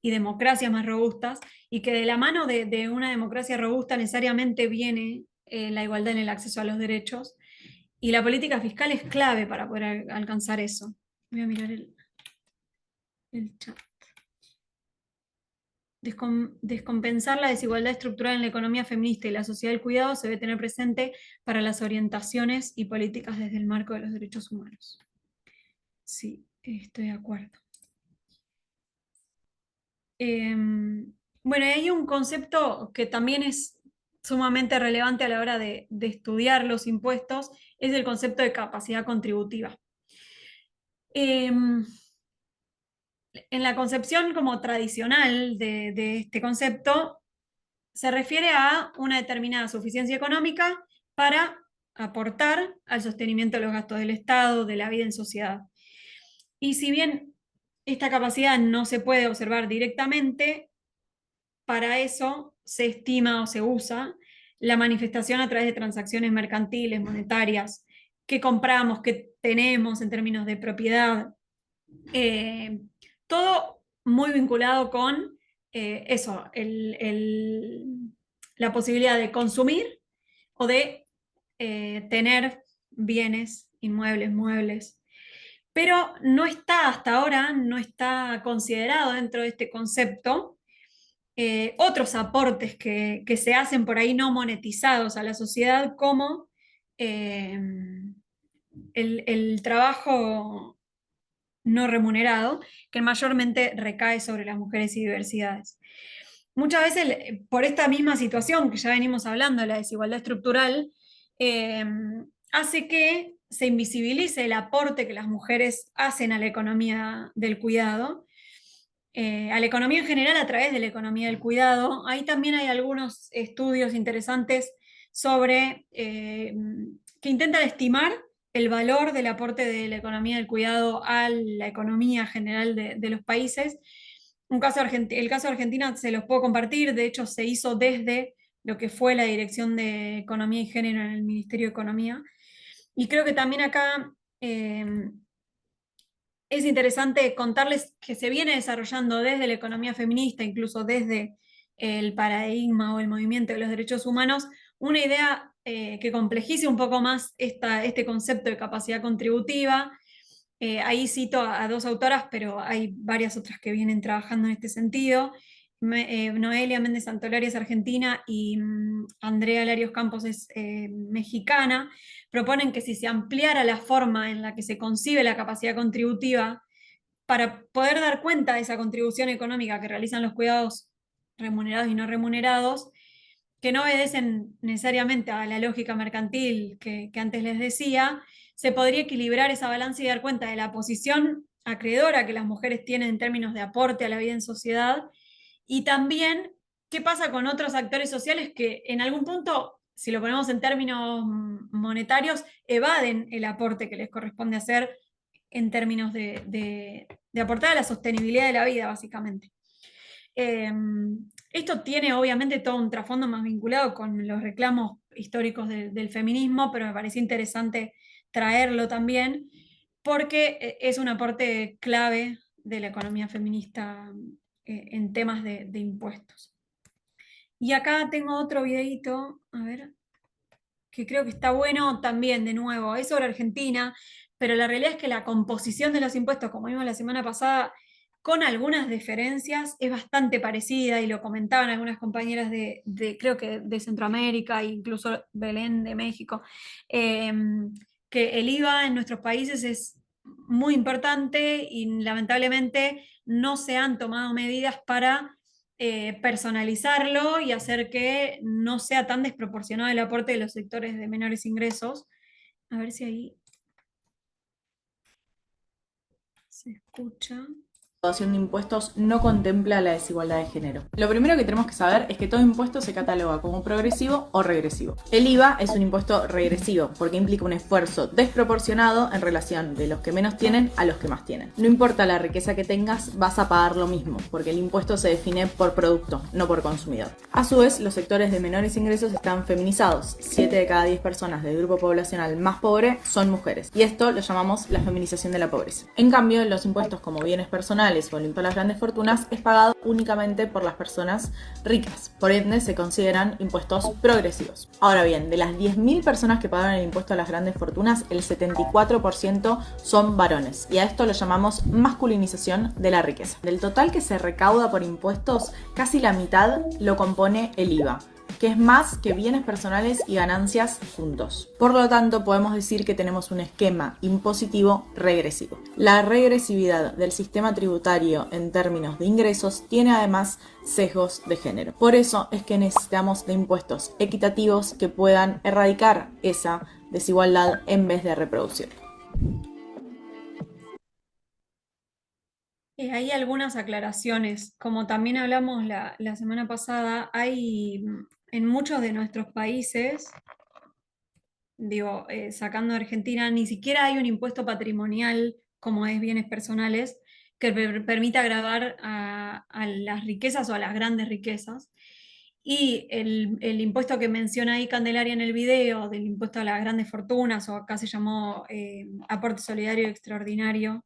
S2: y democracias más robustas, y que de la mano de una democracia robusta necesariamente viene la igualdad en el acceso a los derechos, y la política fiscal es clave para poder alcanzar eso. Voy a mirar el chat. Descompensar la desigualdad estructural en la economía feminista y la sociedad del cuidado se debe tener presente para las orientaciones y políticas desde el marco de los derechos humanos. Sí, estoy de acuerdo. Bueno, hay un concepto que también es sumamente relevante a la hora de estudiar los impuestos, es el concepto de capacidad contributiva. En la concepción como tradicional de este concepto, se refiere a una determinada suficiencia económica para aportar al sostenimiento de los gastos del Estado, de la vida en sociedad. Y si bien esta capacidad no se puede observar directamente, para eso se estima o se usa la manifestación a través de transacciones mercantiles, monetarias, que compramos, que tenemos en términos de propiedad. Todo muy vinculado con eso, la posibilidad de consumir o de tener bienes, inmuebles, muebles. Pero no está, hasta ahora, no está considerado dentro de este concepto otros aportes que se hacen por ahí no monetizados a la sociedad, como el trabajo no remunerado, que mayormente recae sobre las mujeres y diversidades. Muchas veces, por esta misma situación que ya venimos hablando, de la desigualdad estructural, hace que se invisibilice el aporte que las mujeres hacen a la economía del cuidado, a la economía en general a través de la economía del cuidado. Ahí también hay algunos estudios interesantes sobre que intentan estimar el valor del aporte de la economía del cuidado a la economía general de los países. El caso de Argentina se los puedo compartir, de hecho se hizo desde lo que fue la Dirección de Economía y Género en el Ministerio de Economía. Y creo que también acá es interesante contarles que se viene desarrollando desde la economía feminista, incluso desde el paradigma o el movimiento de los derechos humanos, una idea que complejice un poco más este concepto de capacidad contributiva. Ahí cito a dos autoras, pero hay varias otras que vienen trabajando en este sentido. Noelia Méndez Santolari es argentina y Andrea Larios Campos es mexicana. Proponen que si se ampliara la forma en la que se concibe la capacidad contributiva para poder dar cuenta de esa contribución económica que realizan los cuidados remunerados y no remunerados, que no obedecen necesariamente a la lógica mercantil que antes les decía, se podría equilibrar esa balanza y dar cuenta de la posición acreedora que las mujeres tienen en términos de aporte a la vida en sociedad, y también qué pasa con otros actores sociales que en algún punto, si lo ponemos en términos monetarios, evaden el aporte que les corresponde hacer en términos de aportar a la sostenibilidad de la vida, básicamente. Esto tiene obviamente todo un trasfondo más vinculado con los reclamos históricos del feminismo, pero me pareció interesante traerlo también, porque es un aporte clave de la economía feminista en temas de impuestos. Y acá tengo otro videíto, a ver, que creo que está bueno también, de nuevo, es sobre Argentina, pero la realidad es que la composición de los impuestos, como vimos la semana pasada, con algunas diferencias, es bastante parecida, y lo comentaban algunas compañeras creo que de Centroamérica, e incluso Belén de México, que el IVA en nuestros países es muy importante y lamentablemente no se han tomado medidas para personalizarlo y hacer que no sea tan desproporcionado el aporte de los sectores de menores ingresos. A ver si ahí se escucha.
S5: La recaudación de impuestos no contempla la desigualdad de género. Lo primero que tenemos que saber es que todo impuesto se cataloga como progresivo o regresivo. El IVA es un impuesto regresivo porque implica un esfuerzo desproporcionado en relación de los que menos tienen a los que más tienen. No importa la riqueza que tengas, vas a pagar lo mismo, porque el impuesto se define por producto, no por consumidor. A su vez, los sectores de menores ingresos están feminizados. 7 de cada 10 personas del grupo poblacional más pobre son mujeres, y esto lo llamamos la feminización de la pobreza. En cambio, los impuestos como bienes personales o el impuesto a las grandes fortunas es pagado únicamente por las personas ricas, por ende se consideran impuestos progresivos. Ahora bien, de las 10.000 personas que pagaron el impuesto a las grandes fortunas, el 74% son varones, y a esto lo llamamos masculinización de la riqueza. Del total que se recauda por impuestos, casi la mitad lo compone el IVA, que es más que bienes personales y ganancias juntos. Por lo tanto, podemos decir que tenemos un esquema impositivo regresivo. La regresividad del sistema tributario en términos de ingresos tiene además sesgos de género. Por eso es que necesitamos de impuestos equitativos que puedan erradicar esa desigualdad en vez de reproducirla.
S2: Hay algunas aclaraciones. Como también hablamos la semana pasada, hay en muchos de nuestros países, digo, sacando Argentina, ni siquiera hay un impuesto patrimonial, como es bienes personales, que permita gravar a las riquezas o a las grandes riquezas. Y el impuesto que menciona ahí Candelaria en el video, del impuesto a las grandes fortunas, o acá se llamó aporte solidario extraordinario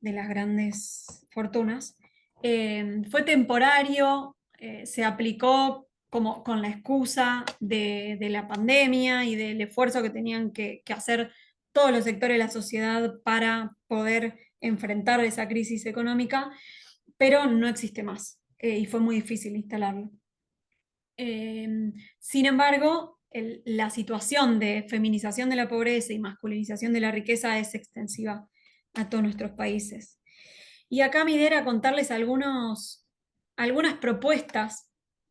S2: de las grandes fortunas, fue temporario, se aplicó como con la excusa de la pandemia y del esfuerzo que tenían que hacer todos los sectores de la sociedad para poder enfrentar esa crisis económica, pero no existe más, y fue muy difícil instalarlo. Sin embargo, la situación de feminización de la pobreza y masculinización de la riqueza es extensiva a todos nuestros países. Y acá mi idea era contarles algunas propuestas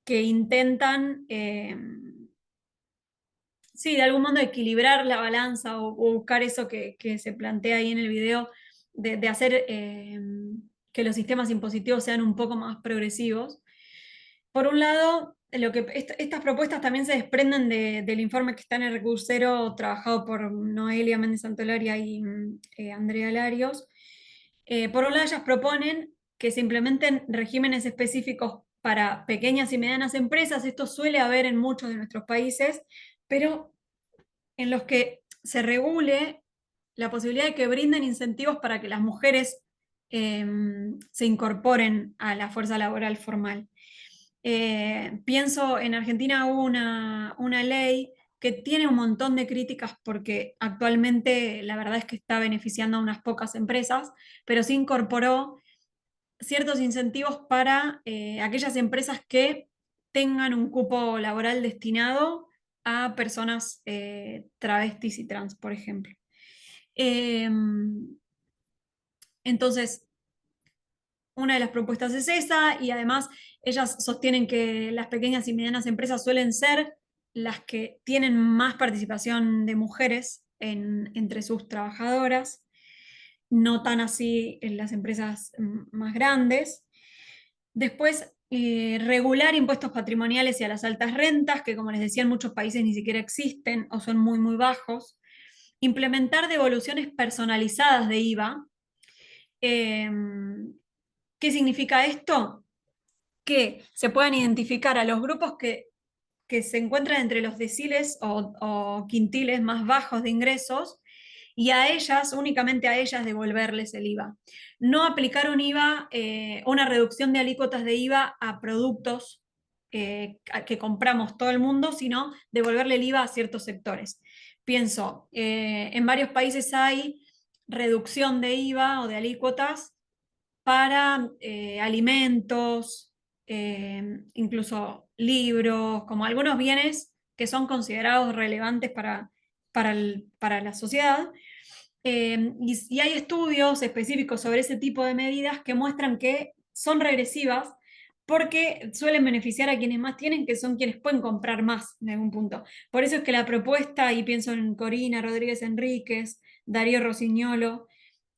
S2: que intentan, sí, de algún modo equilibrar la balanza o buscar eso que se plantea ahí en el video, de hacer que los sistemas impositivos sean un poco más progresivos. Por un lado, estas propuestas también se desprenden del informe que está en el recursero, trabajado por Noelia Méndez Santolaria y Andrea Larios. Por un lado, ellas proponen que se implementen regímenes específicos para pequeñas y medianas empresas. Esto suele haber en muchos de nuestros países, pero en los que se regule la posibilidad de que brinden incentivos para que las mujeres se incorporen a la fuerza laboral formal. Pienso, en Argentina hubo una ley que tiene un montón de críticas porque actualmente la verdad es que está beneficiando a unas pocas empresas, pero sí incorporó ciertos incentivos para aquellas empresas que tengan un cupo laboral destinado a personas travestis y trans, por ejemplo. Entonces, una de las propuestas es esa, y además ellas sostienen que las pequeñas y medianas empresas suelen ser las que tienen más participación de mujeres entre sus trabajadoras, no tan así en las empresas más grandes. Después, regular impuestos patrimoniales y a las altas rentas, que como les decía en muchos países ni siquiera existen o son muy, muy bajos. Implementar devoluciones personalizadas de IVA. ¿Qué significa esto? Que se puedan identificar a los grupos que se encuentran entre los deciles o quintiles más bajos de ingresos y a ellas, únicamente a ellas, devolverles el IVA. No aplicar un IVA, una reducción de alícuotas de IVA a productos que compramos todo el mundo, sino devolverle el IVA a ciertos sectores. Pienso, en varios países hay reducción de IVA o de alícuotas para alimentos, incluso libros, como algunos bienes que son considerados relevantes para la sociedad. Y hay estudios específicos sobre ese tipo de medidas que muestran que son regresivas porque suelen beneficiar a quienes más tienen, que son quienes pueden comprar más en algún punto. Por eso es que la propuesta, y pienso en Corina Rodríguez Enríquez, Darío Rosignolo,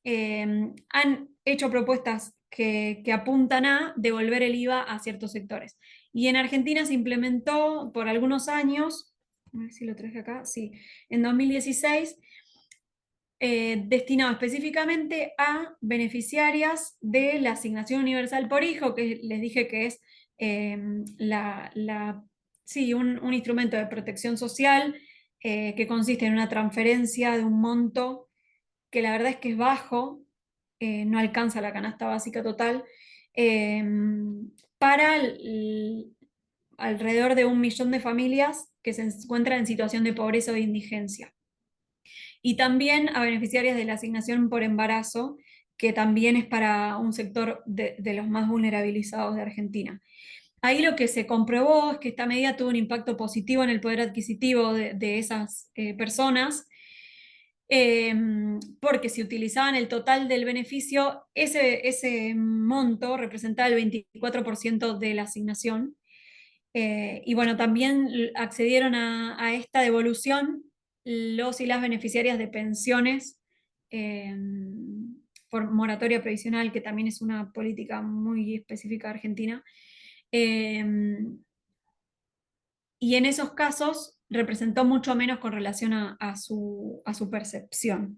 S2: han hecho propuestas que apuntan a devolver el IVA a ciertos sectores. Y en Argentina se implementó por algunos años, a ver si lo traje acá, sí, en 2016, destinado específicamente a beneficiarias de la asignación universal por hijo, que les dije que es sí, un instrumento de protección social que consiste en una transferencia de un monto que la verdad es que es bajo, no alcanza la canasta básica total, para alrededor de 1 millón de familias que se encuentran en situación de pobreza o de indigencia. Y también a beneficiarias de la asignación por embarazo, que también es para un sector de los más vulnerabilizados de Argentina. Ahí lo que se comprobó es que esta medida tuvo un impacto positivo en el poder adquisitivo de esas personas, porque si utilizaban el total del beneficio, ese monto representaba el 24% de la asignación. Y bueno, también accedieron a esta devolución los y las beneficiarias de pensiones por moratoria previsional, que también es una política muy específica de Argentina. Y en esos casos representó mucho menos con relación a su percepción.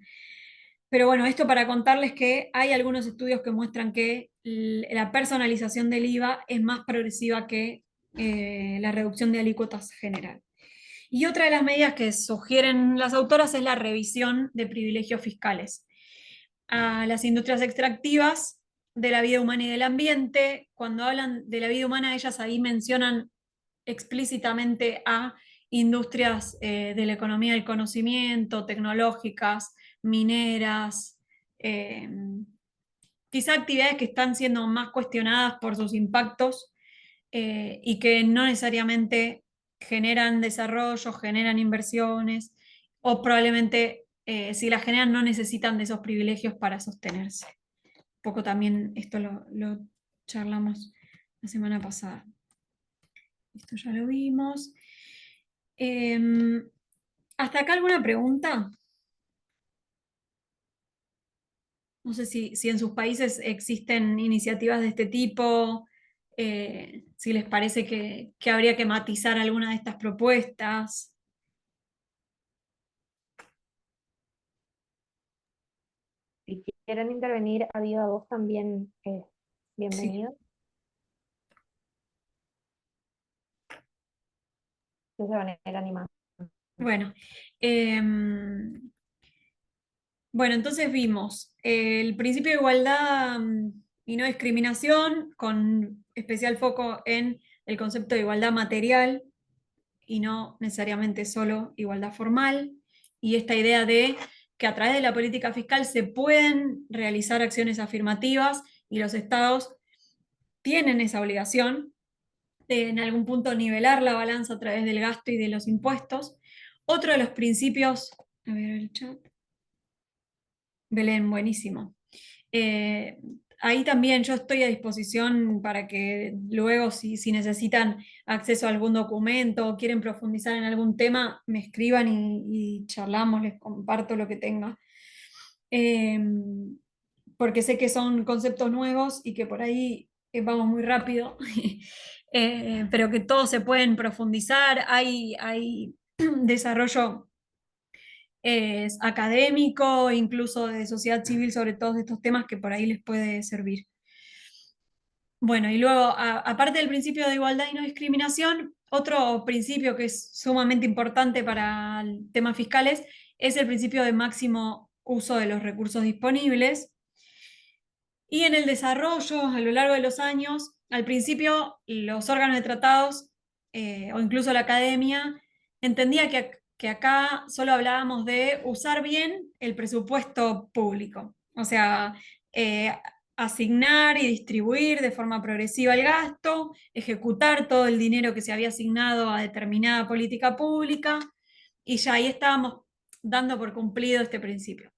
S2: Pero bueno, esto para contarles que hay algunos estudios que muestran que la personalización del IVA es más progresiva que la reducción de alícuotas general. Y otra de las medidas que sugieren las autoras es la revisión de privilegios fiscales a las industrias extractivas de la vida humana y del ambiente. Cuando hablan de la vida humana, ellas ahí mencionan explícitamente a industrias de la economía del conocimiento, tecnológicas, mineras, quizá actividades que están siendo más cuestionadas por sus impactos y que no necesariamente generan desarrollo, generan inversiones, o probablemente si las generan no necesitan de esos privilegios para sostenerse. Un poco también esto lo charlamos la semana pasada. Esto ya lo vimos. ¿Hasta acá alguna pregunta? No sé si en sus países existen iniciativas de este tipo, si les parece que habría que matizar alguna de estas propuestas.
S1: Si quieren intervenir a viva voz también es bienvenido. De esa manera animada.
S2: Bueno, bueno, entonces vimos el principio de igualdad y no discriminación, con especial foco en el concepto de igualdad material y no necesariamente solo igualdad formal, y esta idea de que a través de la política fiscal se pueden realizar acciones afirmativas y los estados tienen esa obligación de en algún punto nivelar la balanza a través del gasto y de los impuestos. Otro de los principios, a ver el chat. Belén, buenísimo. ahí también yo estoy a disposición para que luego, si necesitan acceso a algún documento o quieren profundizar en algún tema, me escriban y charlamos, les comparto lo que tenga. Porque sé que son conceptos nuevos y que por ahí vamos muy rápido, pero que todos se pueden profundizar, hay desarrollo académico, incluso de sociedad civil sobre todos estos temas que por ahí les puede servir. Bueno, y luego, aparte del principio de igualdad y no discriminación, otro principio que es sumamente importante para temas fiscales es el principio de máximo uso de los recursos disponibles. Y en el desarrollo, a lo largo de los años, al principio los órganos de tratados o incluso la academia entendía que acá solo hablábamos de usar bien el presupuesto público, o sea, eh, asignar y distribuir de forma progresiva el gasto, ejecutar todo el dinero que se había asignado a determinada política pública, y ya ahí estábamos dando por cumplido este principio.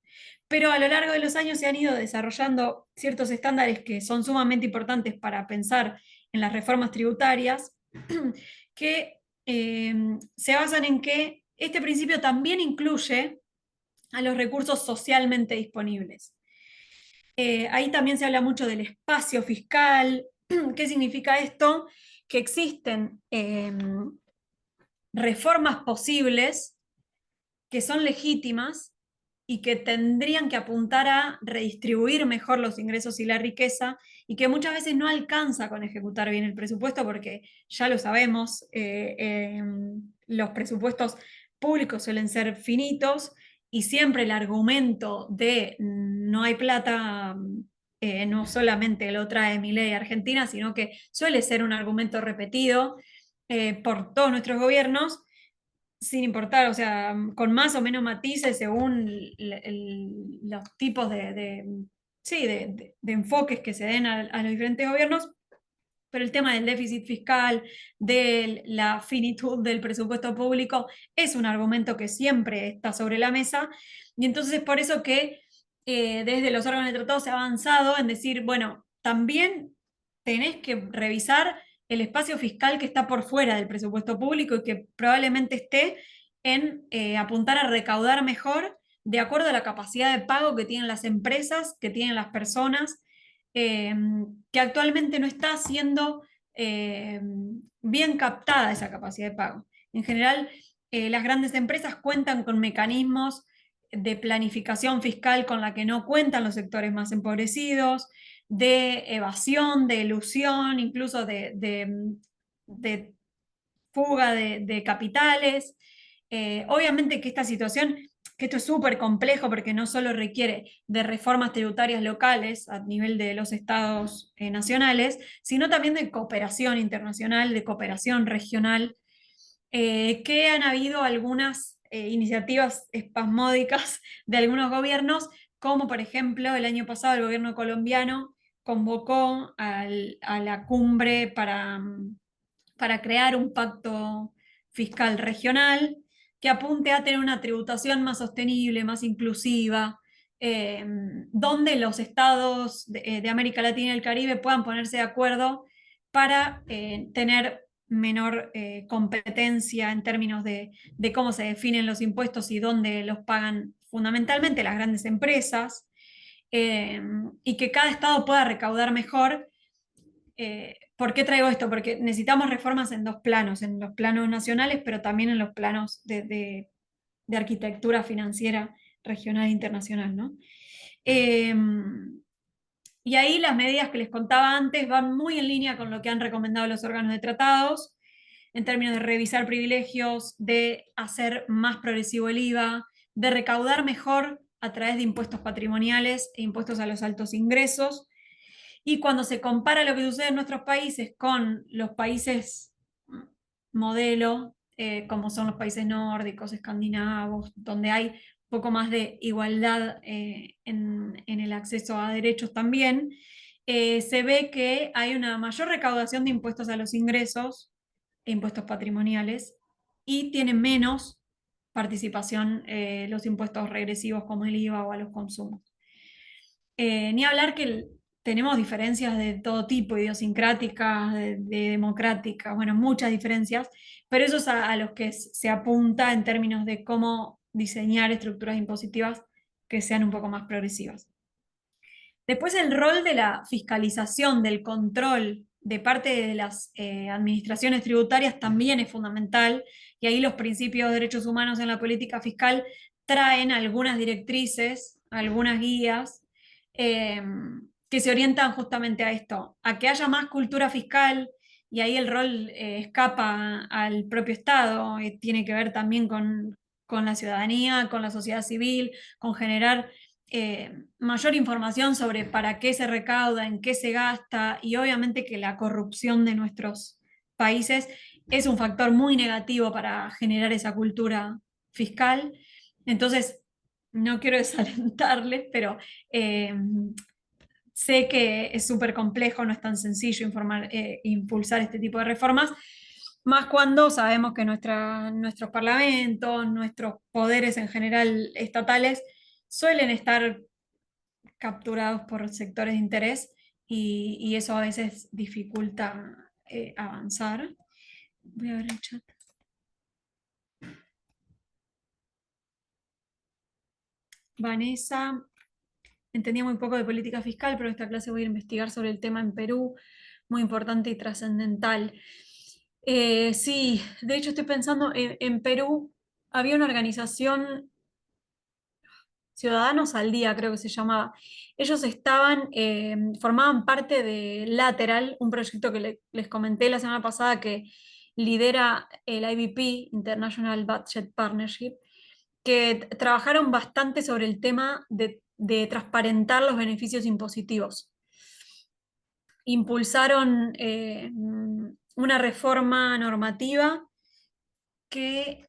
S2: Pero a lo largo de los años se han ido desarrollando ciertos estándares que son sumamente importantes para pensar en las reformas tributarias, que se basan en que este principio también incluye a los recursos socialmente disponibles. Ahí también se habla mucho del espacio fiscal. ¿Qué significa esto? Que existen reformas posibles que son legítimas y que tendrían que apuntar a redistribuir mejor los ingresos y la riqueza, y que muchas veces no alcanza con ejecutar bien el presupuesto, porque ya lo sabemos, los presupuestos públicos suelen ser finitos, y siempre el argumento de no hay plata, no solamente lo trae Milei a Argentina, sino que suele ser un argumento repetido por todos nuestros gobiernos, sin importar, o sea, con más o menos matices según los tipos sí, de enfoques que se den a los diferentes gobiernos, pero el tema del déficit fiscal, de la finitud del presupuesto público, es un argumento que siempre está sobre la mesa, y entonces es por eso que desde los órganos de tratado se ha avanzado en decir, bueno, también tenés que revisar el espacio fiscal que está por fuera del presupuesto público y que probablemente esté en apuntar a recaudar mejor de acuerdo a la capacidad de pago que tienen las empresas, que tienen las personas, que actualmente no está siendo bien captada esa capacidad de pago. En general, las grandes empresas cuentan con mecanismos de planificación fiscal con la que no cuentan los sectores más empobrecidos, de evasión, de elusión, incluso de fuga de capitales. Obviamente que esta situación, que esto es súper complejo porque no solo requiere de reformas tributarias locales a nivel de los estados nacionales, sino también de cooperación internacional, de cooperación regional, que han habido algunas iniciativas espasmódicas de algunos gobiernos, como por ejemplo el año pasado el gobierno colombiano convocó a la cumbre para crear un pacto fiscal regional que apunte a tener una tributación más sostenible, más inclusiva, donde los estados de América Latina y el Caribe puedan ponerse de acuerdo para tener menor competencia en términos de cómo se definen los impuestos y dónde los pagan fundamentalmente las grandes empresas, y que cada estado pueda recaudar mejor. ¿Por qué traigo esto? Porque necesitamos reformas en dos planos, en los planos nacionales, pero también en los planos de arquitectura financiera regional e internacional, ¿no? Y ahí las medidas que les contaba antes van muy en línea con lo que han recomendado los órganos de tratados, en términos de revisar privilegios, de hacer más progresivo el IVA, de recaudar mejor a través de impuestos patrimoniales e impuestos a los altos ingresos. Y cuando se compara lo que sucede en nuestros países con los países modelo, como son los países nórdicos, escandinavos, donde hay un poco más de igualdad en el acceso a derechos también, se ve que hay una mayor recaudación de impuestos a los ingresos e impuestos patrimoniales, y tienen menos participación los impuestos regresivos como el IVA o a los consumos. Ni hablar que tenemos diferencias de todo tipo, idiosincráticas, de democráticas, bueno, muchas diferencias, pero eso es a los que se apunta en términos de cómo diseñar estructuras impositivas que sean un poco más progresivas. Después el rol de la fiscalización, del control de parte de las administraciones tributarias también es fundamental, y ahí los principios de derechos humanos en la política fiscal traen algunas directrices, algunas guías que se orientan justamente a esto, a que haya más cultura fiscal, y ahí el rol escapa al propio Estado, tiene que ver también con la ciudadanía, con la sociedad civil, con generar mayor información sobre para qué se recauda, en qué se gasta, y obviamente que la corrupción de nuestros países es un factor muy negativo para generar esa cultura fiscal. Entonces, no quiero desalentarles, pero sé que es súper complejo, no es tan sencillo impulsar este tipo de reformas, más cuando sabemos que nuestros parlamentos, nuestros poderes en general estatales, suelen estar capturados por sectores de interés y eso a veces dificulta avanzar. Voy a ver el chat. Vanessa, entendía muy poco de política fiscal, pero esta clase voy a investigar sobre el tema en Perú, muy importante y trascendental. Sí, de hecho estoy pensando, en Perú había una organización, Ciudadanos al Día creo que se llamaba. Ellos formaban parte de Lateral, un proyecto que les comenté la semana pasada que lidera el IBP, International Budget Partnership, que trabajaron bastante sobre el tema de transparentar los beneficios impositivos. Impulsaron una reforma normativa que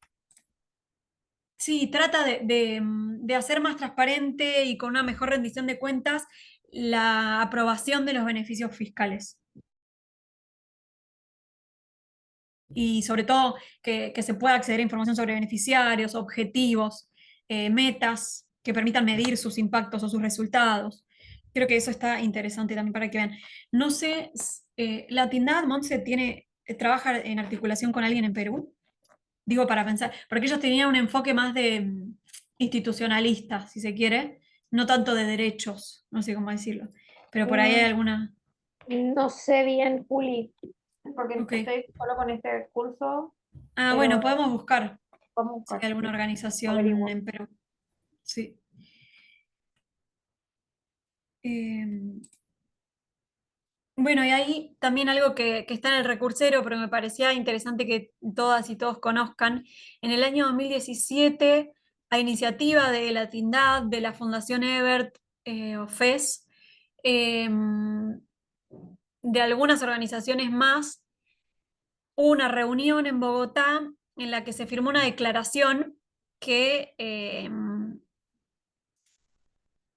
S2: sí, trata de hacer más transparente y con una mejor rendición de cuentas la aprobación de los beneficios fiscales. Y sobre todo que se pueda acceder a información sobre beneficiarios, objetivos, metas que permitan medir sus impactos o sus resultados. Creo que eso está interesante también para que vean. No sé, la Tindad Montse trabaja en articulación con alguien en Perú. Digo, para pensar, porque ellos tenían un enfoque más de institucionalista, si se quiere, no tanto de derechos, no sé cómo decirlo, pero por ahí hay alguna...
S1: No sé bien, Juli, porque
S2: Ok.
S1: estoy solo con este curso,
S2: Ah,
S1: pero
S2: bueno, podemos buscar
S1: vamos a
S2: si
S1: buscar,
S2: hay alguna
S1: sí,
S2: organización
S1: averiguo.
S2: en Perú. Sí. Bueno, y ahí también algo que está en el recursero, pero me parecía interesante que todas y todos conozcan. En el año 2017, a iniciativa de la Tindad, de la Fundación Ebert, o FES, de algunas organizaciones más, hubo una reunión en Bogotá en la que se firmó una declaración que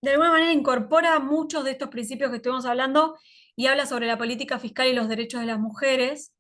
S2: de alguna manera incorpora muchos de estos principios que estuvimos hablando y habla sobre la política fiscal y los derechos de las mujeres.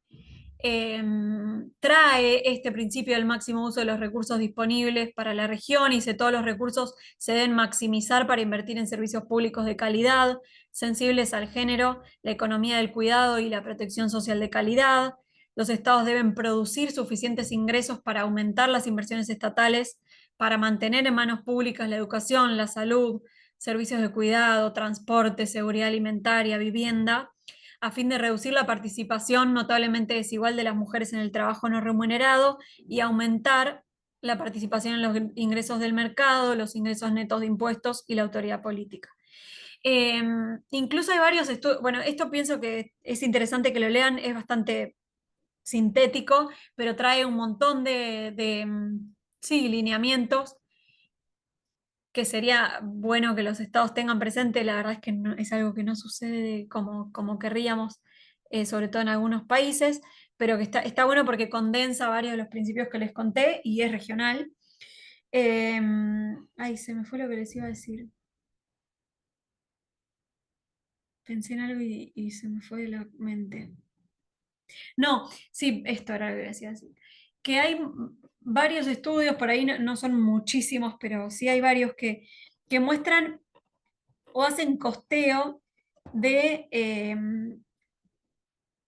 S2: Trae este principio del máximo uso de los recursos disponibles para la región y dice todos los recursos se deben maximizar para invertir en servicios públicos de calidad, sensibles al género, la economía del cuidado y la protección social de calidad. Los estados deben producir suficientes ingresos para aumentar las inversiones estatales, para mantener en manos públicas la educación, la salud, servicios de cuidado, transporte, seguridad alimentaria, vivienda, a fin de reducir la participación notablemente desigual de las mujeres en el trabajo no remunerado y aumentar la participación en los ingresos del mercado, los ingresos netos de impuestos y la autoridad política. Incluso hay varios estudios, bueno, esto pienso que es interesante que lo lean, es bastante sintético, pero trae un montón de sí, lineamientos que sería bueno que los estados tengan presente. La verdad es que es algo que no sucede como querríamos, sobre todo en algunos países, pero que está bueno porque condensa varios de los principios que les conté y es regional. Ay, se me fue lo que les iba a decir. Pensé en algo y se me fue de la mente. No, sí, esto era lo que decía decir. Que hay varios estudios, por ahí no son muchísimos, pero sí hay varios que muestran o hacen costeo de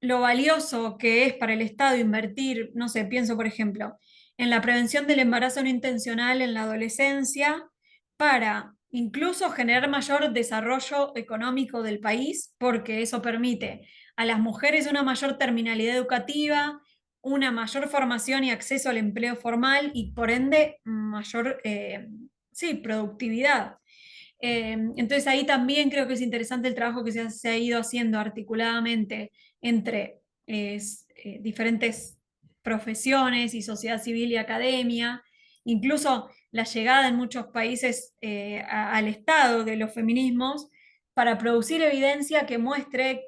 S2: lo valioso que es para el Estado invertir, no sé, pienso por ejemplo, en la prevención del embarazo no intencional en la adolescencia, para incluso generar mayor desarrollo económico del país, porque eso permite a las mujeres una mayor terminalidad educativa, una mayor formación y acceso al empleo formal y por ende mayor sí, productividad. Entonces ahí también creo que es interesante el trabajo que se ha ido haciendo articuladamente entre diferentes profesiones y sociedad civil y academia, incluso la llegada en muchos países al Estado de los feminismos para producir evidencia que muestre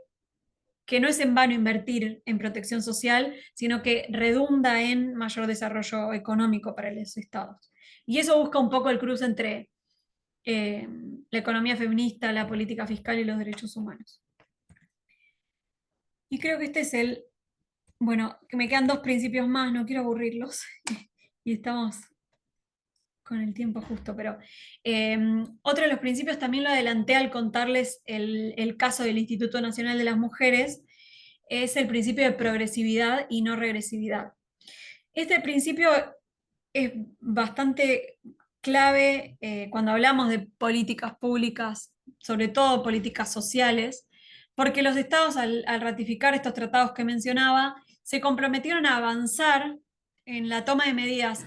S2: que no es en vano invertir en protección social, sino que redunda en mayor desarrollo económico para los estados. Y eso busca un poco el cruce entre la economía feminista, la política fiscal y los derechos humanos. Y creo que este es bueno, que me quedan 2 principios más, no quiero aburrirlos, y estamos con el tiempo justo, pero otro de los principios también lo adelanté al contarles el caso del Instituto Nacional de las Mujeres, es el principio de progresividad y no regresividad. Este principio es bastante clave cuando hablamos de políticas públicas, sobre todo políticas sociales, porque los estados al ratificar estos tratados que mencionaba, se comprometieron a avanzar en la toma de medidas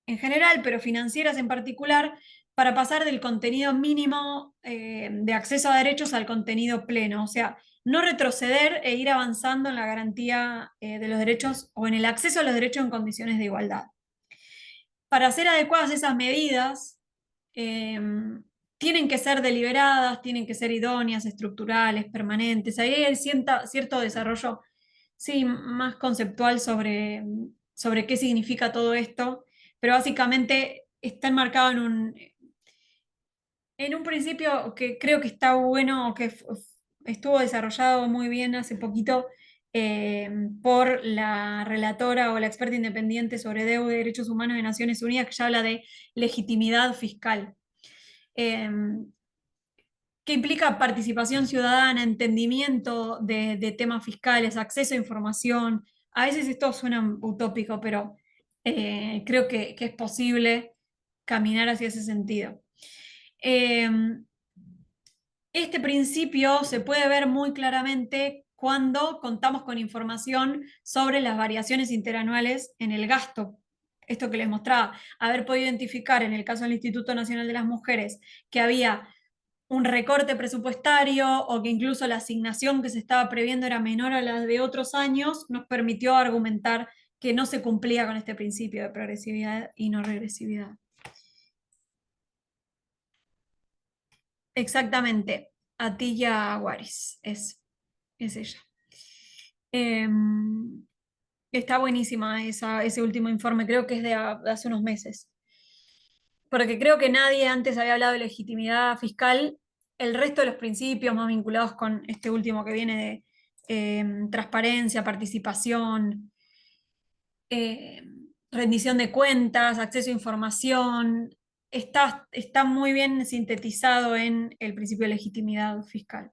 S2: en general, pero financieras en particular, para pasar del contenido mínimo de acceso a derechos al contenido pleno, o sea, no retroceder e ir avanzando en la garantía de los derechos o en el acceso a los derechos en condiciones de igualdad. Para ser adecuadas esas medidas, tienen que ser deliberadas, tienen que ser idóneas, estructurales, permanentes. Ahí hay cierto desarrollo sí, más conceptual sobre qué significa todo esto, pero básicamente está enmarcado en un principio que creo que está bueno, que estuvo desarrollado muy bien hace poquito por la relatora o la experta independiente sobre deuda y derechos humanos de Naciones Unidas, que ya habla de legitimidad fiscal, que implica participación ciudadana, entendimiento de temas fiscales, acceso a información. A veces esto suena utópico, pero creo que es posible caminar hacia ese sentido. Este principio se puede ver muy claramente cuando contamos con información sobre las variaciones interanuales en el gasto. Esto que les mostraba, haber podido identificar en el caso del Instituto Nacional de las Mujeres que había un recorte presupuestario o que incluso la asignación que se estaba previendo era menor a la de otros años, nos permitió argumentar que no se cumplía con este principio de progresividad y no regresividad. Exactamente, Atilla Waris es ella. Está buenísima ese último informe, creo que es de hace unos meses. Porque creo que nadie antes había hablado de legitimidad fiscal. El resto de los principios más vinculados con este último que viene de transparencia, participación, rendición de cuentas, acceso a información, está muy bien sintetizado en el principio de legitimidad fiscal.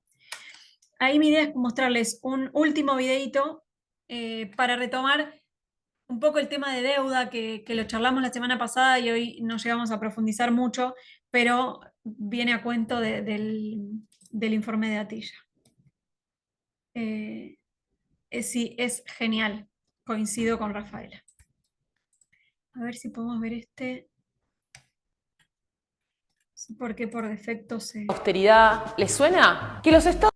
S2: Ahí mi idea es mostrarles un último videito para retomar un poco el tema de deuda que lo charlamos la semana pasada y hoy no llegamos a profundizar mucho, pero viene a cuento del informe de Atilla. Sí, es genial, coincido con Rafaela. A ver si podemos ver este. Porque por defecto se...
S6: Austeridad, ¿les suena? Que los estados...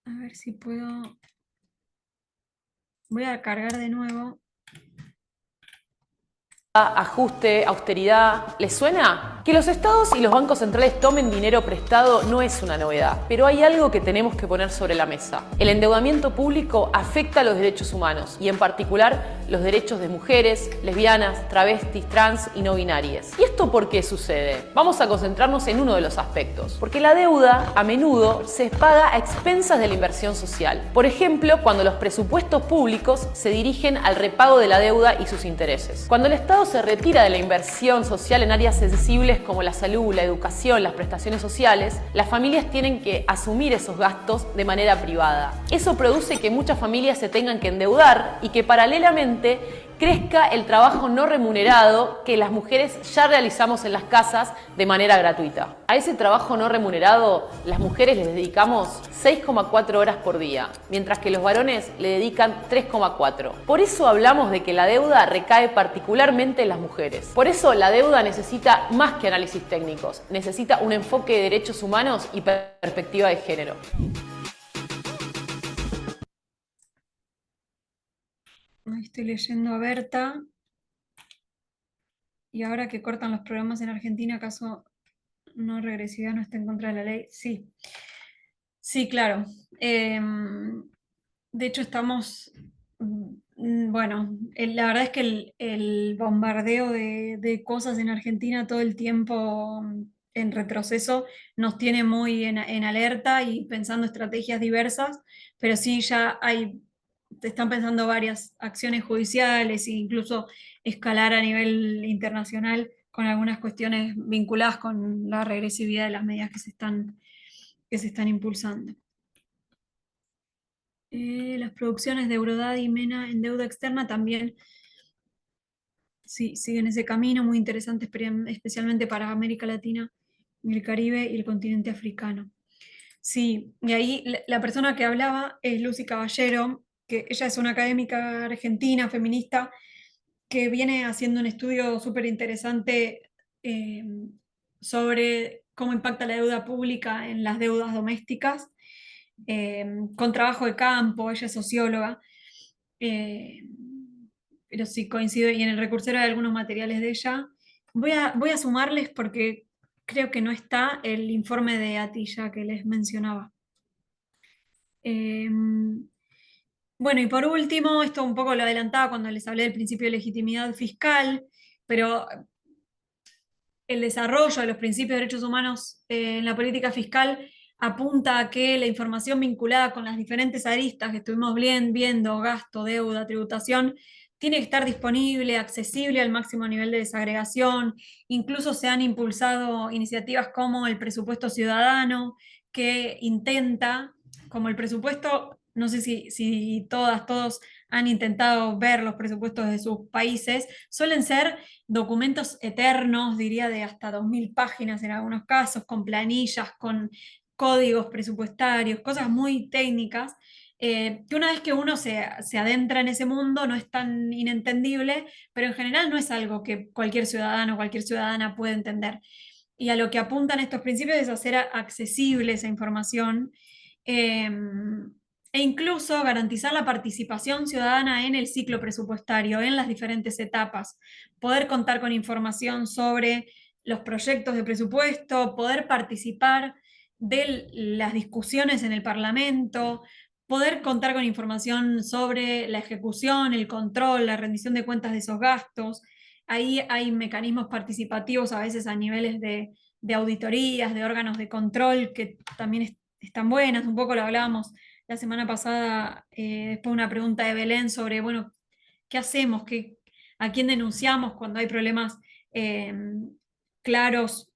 S2: A ver si puedo... Voy a cargar de nuevo.
S6: Ajuste, austeridad, ¿les suena? Que los estados y los bancos centrales tomen dinero prestado no es una novedad, pero hay algo que tenemos que poner sobre la mesa. El endeudamiento público afecta a los derechos humanos y en particular los derechos de mujeres, lesbianas, travestis, trans y no binarias. ¿Y esto por qué sucede? Vamos a concentrarnos en uno de los aspectos. Porque la deuda a menudo se paga a expensas de la inversión social. Por ejemplo, cuando los presupuestos públicos se dirigen al repago de la deuda y sus intereses. Cuando el Estado se retira de la inversión social en áreas sensibles como la salud, la educación, las prestaciones sociales, las familias tienen que asumir esos gastos de manera privada. Eso produce que muchas familias se tengan que endeudar y que paralelamente crezca el trabajo no remunerado que las mujeres ya realizamos en las casas de manera gratuita. A ese trabajo no remunerado, las mujeres les dedicamos 6,4 horas por día, mientras que los varones le dedican 3,4. Por eso hablamos de que la deuda recae particularmente en las mujeres. Por eso la deuda necesita más que análisis técnicos, necesita un enfoque de derechos humanos y perspectiva de género.
S2: Ahí estoy leyendo a Berta. Y ahora que cortan los programas en Argentina, ¿acaso no regresividad no está en contra de la ley? Sí. Sí, claro. De hecho, estamos. Bueno, la verdad es que el bombardeo de cosas en Argentina todo el tiempo en retroceso nos tiene muy en alerta y pensando estrategias diversas, pero sí ya te están pensando varias acciones judiciales e incluso escalar a nivel internacional con algunas cuestiones vinculadas con la regresividad de las medidas que se están impulsando. Las producciones de Eurodad y MENA en deuda externa también sí, siguen ese camino muy interesante, especialmente para América Latina, el Caribe y el continente africano. Sí, y ahí la persona que hablaba es Lucy Caballero, que ella es una académica argentina, feminista, que viene haciendo un estudio súper interesante sobre cómo impacta la deuda pública en las deudas domésticas, con trabajo de campo, ella es socióloga, pero sí coincido, y en el recursero hay algunos materiales de ella. Voy a sumarles porque creo que no está el informe de Atilla que les mencionaba. Bueno, y por último, esto un poco lo adelantaba cuando les hablé del principio de legitimidad fiscal, pero el desarrollo de los principios de derechos humanos en la política fiscal apunta a que la información vinculada con las diferentes aristas que estuvimos viendo, gasto, deuda, tributación, tiene que estar disponible, accesible al máximo nivel de desagregación. Incluso se han impulsado iniciativas como el presupuesto ciudadano, que intenta, como el presupuesto, no sé si todos han intentado ver los presupuestos de sus países, suelen ser documentos eternos, diría de hasta 2000 páginas en algunos casos, con planillas, con códigos presupuestarios, cosas muy técnicas, que una vez que uno se adentra en ese mundo no es tan inentendible, pero en general no es algo que cualquier ciudadano o cualquier ciudadana puede entender. Y a lo que apuntan estos principios es hacer accesible esa información e incluso garantizar la participación ciudadana en el ciclo presupuestario, en las diferentes etapas, poder contar con información sobre los proyectos de presupuesto, poder participar de las discusiones en el Parlamento, poder contar con información sobre la ejecución, el control, la rendición de cuentas de esos gastos. Ahí hay mecanismos participativos a veces a niveles de auditorías, de órganos de control que también están buenas. Un poco lo hablábamos la semana pasada, después de una pregunta de Belén sobre, bueno, ¿qué hacemos? ¿A quién denunciamos cuando hay problemas claros?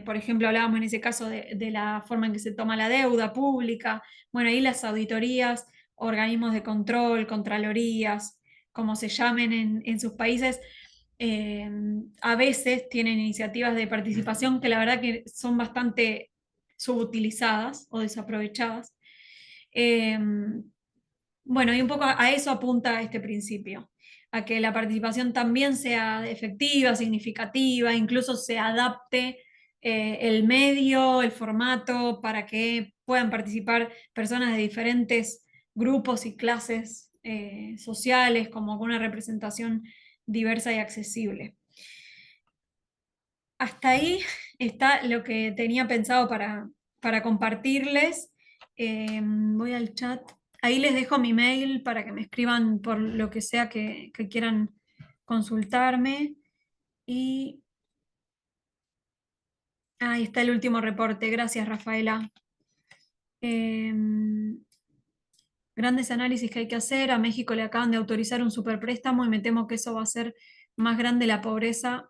S2: Por ejemplo, hablábamos en ese caso de la forma en que se toma la deuda pública. Bueno, ahí las auditorías, organismos de control, contralorías, como se llamen en sus países, a veces tienen iniciativas de participación que la verdad que son bastante subutilizadas o desaprovechadas. Bueno, y un poco a eso apunta este principio, a que la participación también sea efectiva, significativa, incluso se adapte el medio, el formato, para que puedan participar personas de diferentes grupos y clases sociales, como con una representación diversa y accesible. Hasta ahí está lo que tenía pensado para compartirles. Voy al chat ahí les dejo mi mail para que me escriban por lo que sea que quieran consultarme. Y ahí está el último reporte. Gracias, Rafaela. Grandes análisis que hay que hacer. A México le acaban de autorizar un superpréstamo y me temo que eso va a hacer más grande la pobreza,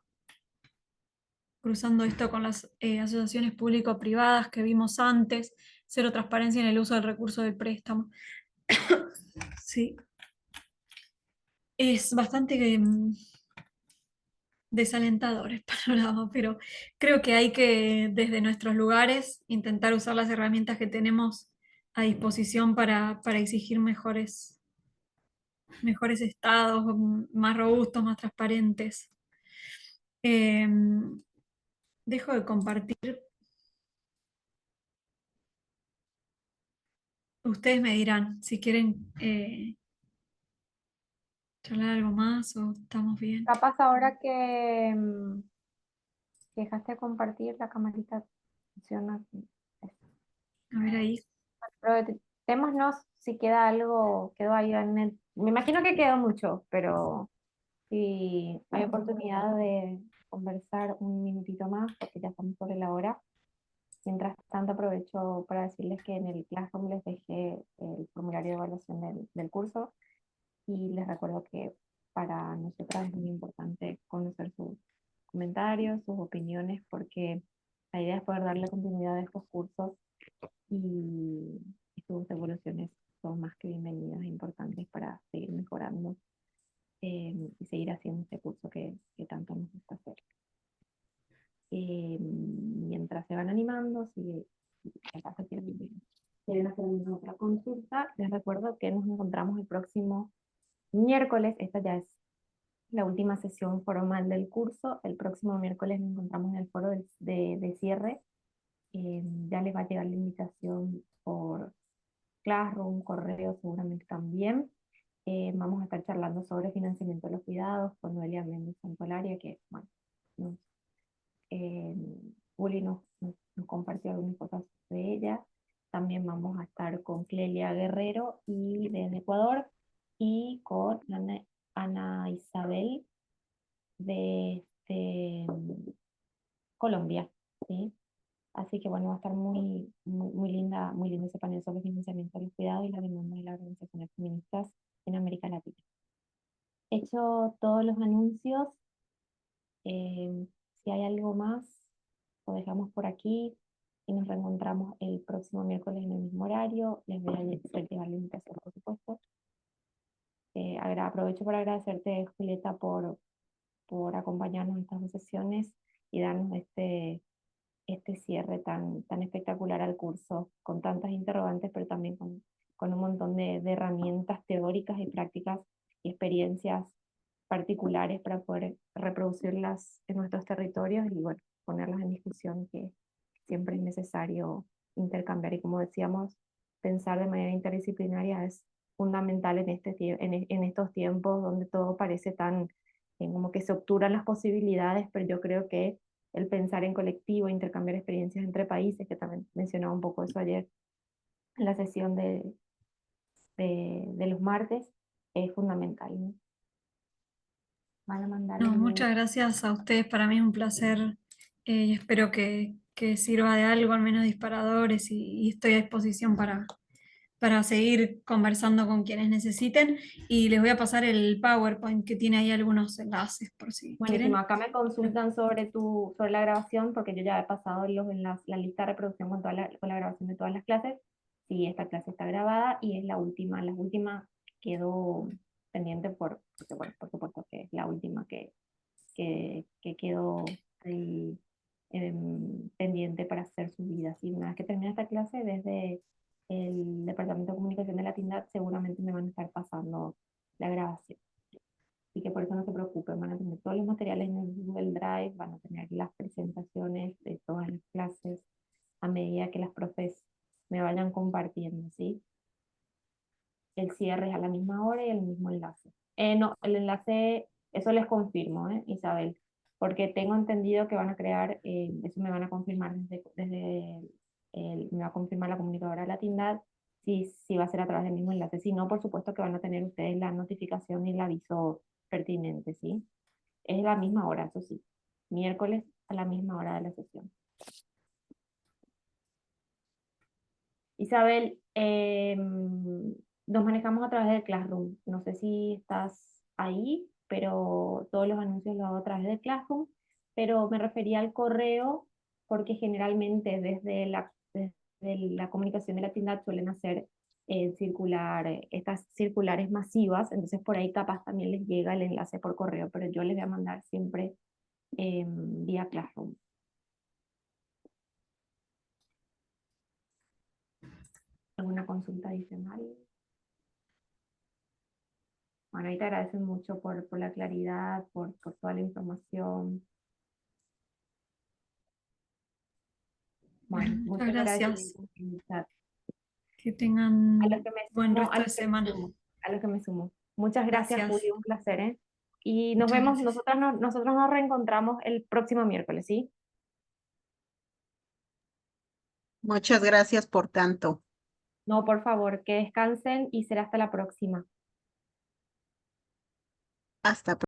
S2: cruzando esto con las asociaciones público-privadas que vimos antes, cero transparencia en el uso del recurso del préstamo. Sí, es bastante desalentador el panorama, pero creo que hay que, desde nuestros lugares, intentar usar las herramientas que tenemos a disposición para exigir mejores estados, más robustos, más transparentes. Dejo de compartir. Ustedes me dirán si quieren charlar algo más o estamos bien.
S1: Capaz ahora que dejaste de compartir la camarita funciona.
S2: A ver ahí.
S1: Probaremos si queda algo, quedó ahí me imagino que quedó mucho, pero si hay oportunidad de conversar un minutito más, porque ya estamos sobre la hora. Mientras tanto, aprovecho para decirles que en el Classroom les dejé el formulario de evaluación del curso y les recuerdo que para nosotras es muy importante conocer sus comentarios, sus opiniones, porque la idea es poder darle continuidad a estos cursos y sus evoluciones son más que bienvenidas e importantes para seguir mejorando y seguir haciendo este curso que tanto nos gusta hacer. Mientras se van animando, si acaso quieren hacer alguna otra consulta, les recuerdo que nos encontramos el próximo miércoles. Esta ya es la última sesión formal del curso. El próximo miércoles nos encontramos en el foro de cierre. Ya les va a llegar la invitación por Classroom, correo seguramente también. Vamos a estar charlando sobre financiamiento de los cuidados con Noelia Méndez Santolaria, que bueno, eh, Uli nos compartió algunas cosas de ella. También vamos a estar con Clelia Guerrero y desde Ecuador y con Ana Isabel de Colombia, ¿sí? Así que bueno, va a estar muy lindo ese panel sobre financiamiento de los cuidados y la demanda de las organizaciones feministas en América Latina. Hecho todos los anuncios, si hay algo más, lo dejamos por aquí y nos reencontramos el próximo miércoles en el mismo horario. Les voy a hacer llegar la invitación, por supuesto. Aprovecho para agradecerte, Julieta, por acompañarnos en estas dos sesiones y darnos este cierre tan espectacular al curso, con tantas interrogantes, pero también con un montón de herramientas teóricas y prácticas y experiencias particulares para poder reproducirlas en nuestros territorios y bueno, ponerlas en discusión, que siempre es necesario intercambiar. Y como decíamos, pensar de manera interdisciplinaria es fundamental en estos tiempos donde todo parece como que se obturan las posibilidades, pero yo creo que el pensar en colectivo, intercambiar experiencias entre países, que también mencionaba un poco eso ayer en la sesión de los martes, es fundamental, ¿no? Van a mandarles
S2: No,
S1: un
S2: muchas gracias a ustedes, para mí es un placer. Espero que sirva de algo, al menos disparadores, y estoy a disposición para seguir conversando con quienes necesiten. Y les voy a pasar el PowerPoint que tiene ahí algunos enlaces por si
S1: Buenísimo,
S2: quieren.
S1: acá me consultan sobre la grabación, porque yo ya he pasado la lista de reproducción con la grabación de todas las clases. Sí, esta clase está grabada y es la última quedó pendiente porque, bueno, por supuesto que es la última que quedó ahí pendiente para ser subida. Así, una vez que termine esta clase, desde el Departamento de Comunicación de la TINDAD seguramente me van a estar pasando la grabación. Así que por eso no se preocupen, van a tener todos los materiales en el Google Drive, van a tener las presentaciones de todas las clases a medida que las profes me vayan compartiendo, ¿sí? El cierre es a la misma hora y el mismo enlace. No, el enlace, eso les confirmo, Isabel, porque tengo entendido que van a crear, eso me van a confirmar me va a confirmar la comunicadora de la TINDAD, si va a ser a través del mismo enlace. Si no, por supuesto que van a tener ustedes la notificación y el aviso pertinente, ¿sí? Es la misma hora, eso sí. Miércoles a la misma hora de la sesión. Isabel, nos manejamos a través del Classroom. No sé si estás ahí, pero todos los anuncios los hago a través del Classroom. Pero me refería al correo porque generalmente desde la comunicación de la tienda suelen hacer estas circulares masivas, entonces por ahí capaz también les llega el enlace por correo, pero yo les voy a mandar siempre vía Classroom. ¿Alguna consulta adicional? Bueno, ahí te agradecen mucho por la claridad, por toda la información. Bueno,
S2: Muchas
S1: muchas
S2: gracias.
S1: gracias.
S2: Que
S1: A
S2: tengan
S1: lo que me
S2: buen
S1: sumo,
S2: resto de semana.
S1: a lo que me sumo. Muchas gracias,
S2: Gracias.
S1: Juli, un placer, ¿eh? Y nos
S2: Muchas
S1: vemos,
S2: gracias.
S1: nosotros nos reencontramos el próximo miércoles, ¿sí?
S3: Muchas gracias por tanto.
S1: No, por favor, que descansen y será hasta la próxima.
S3: Hasta pronto.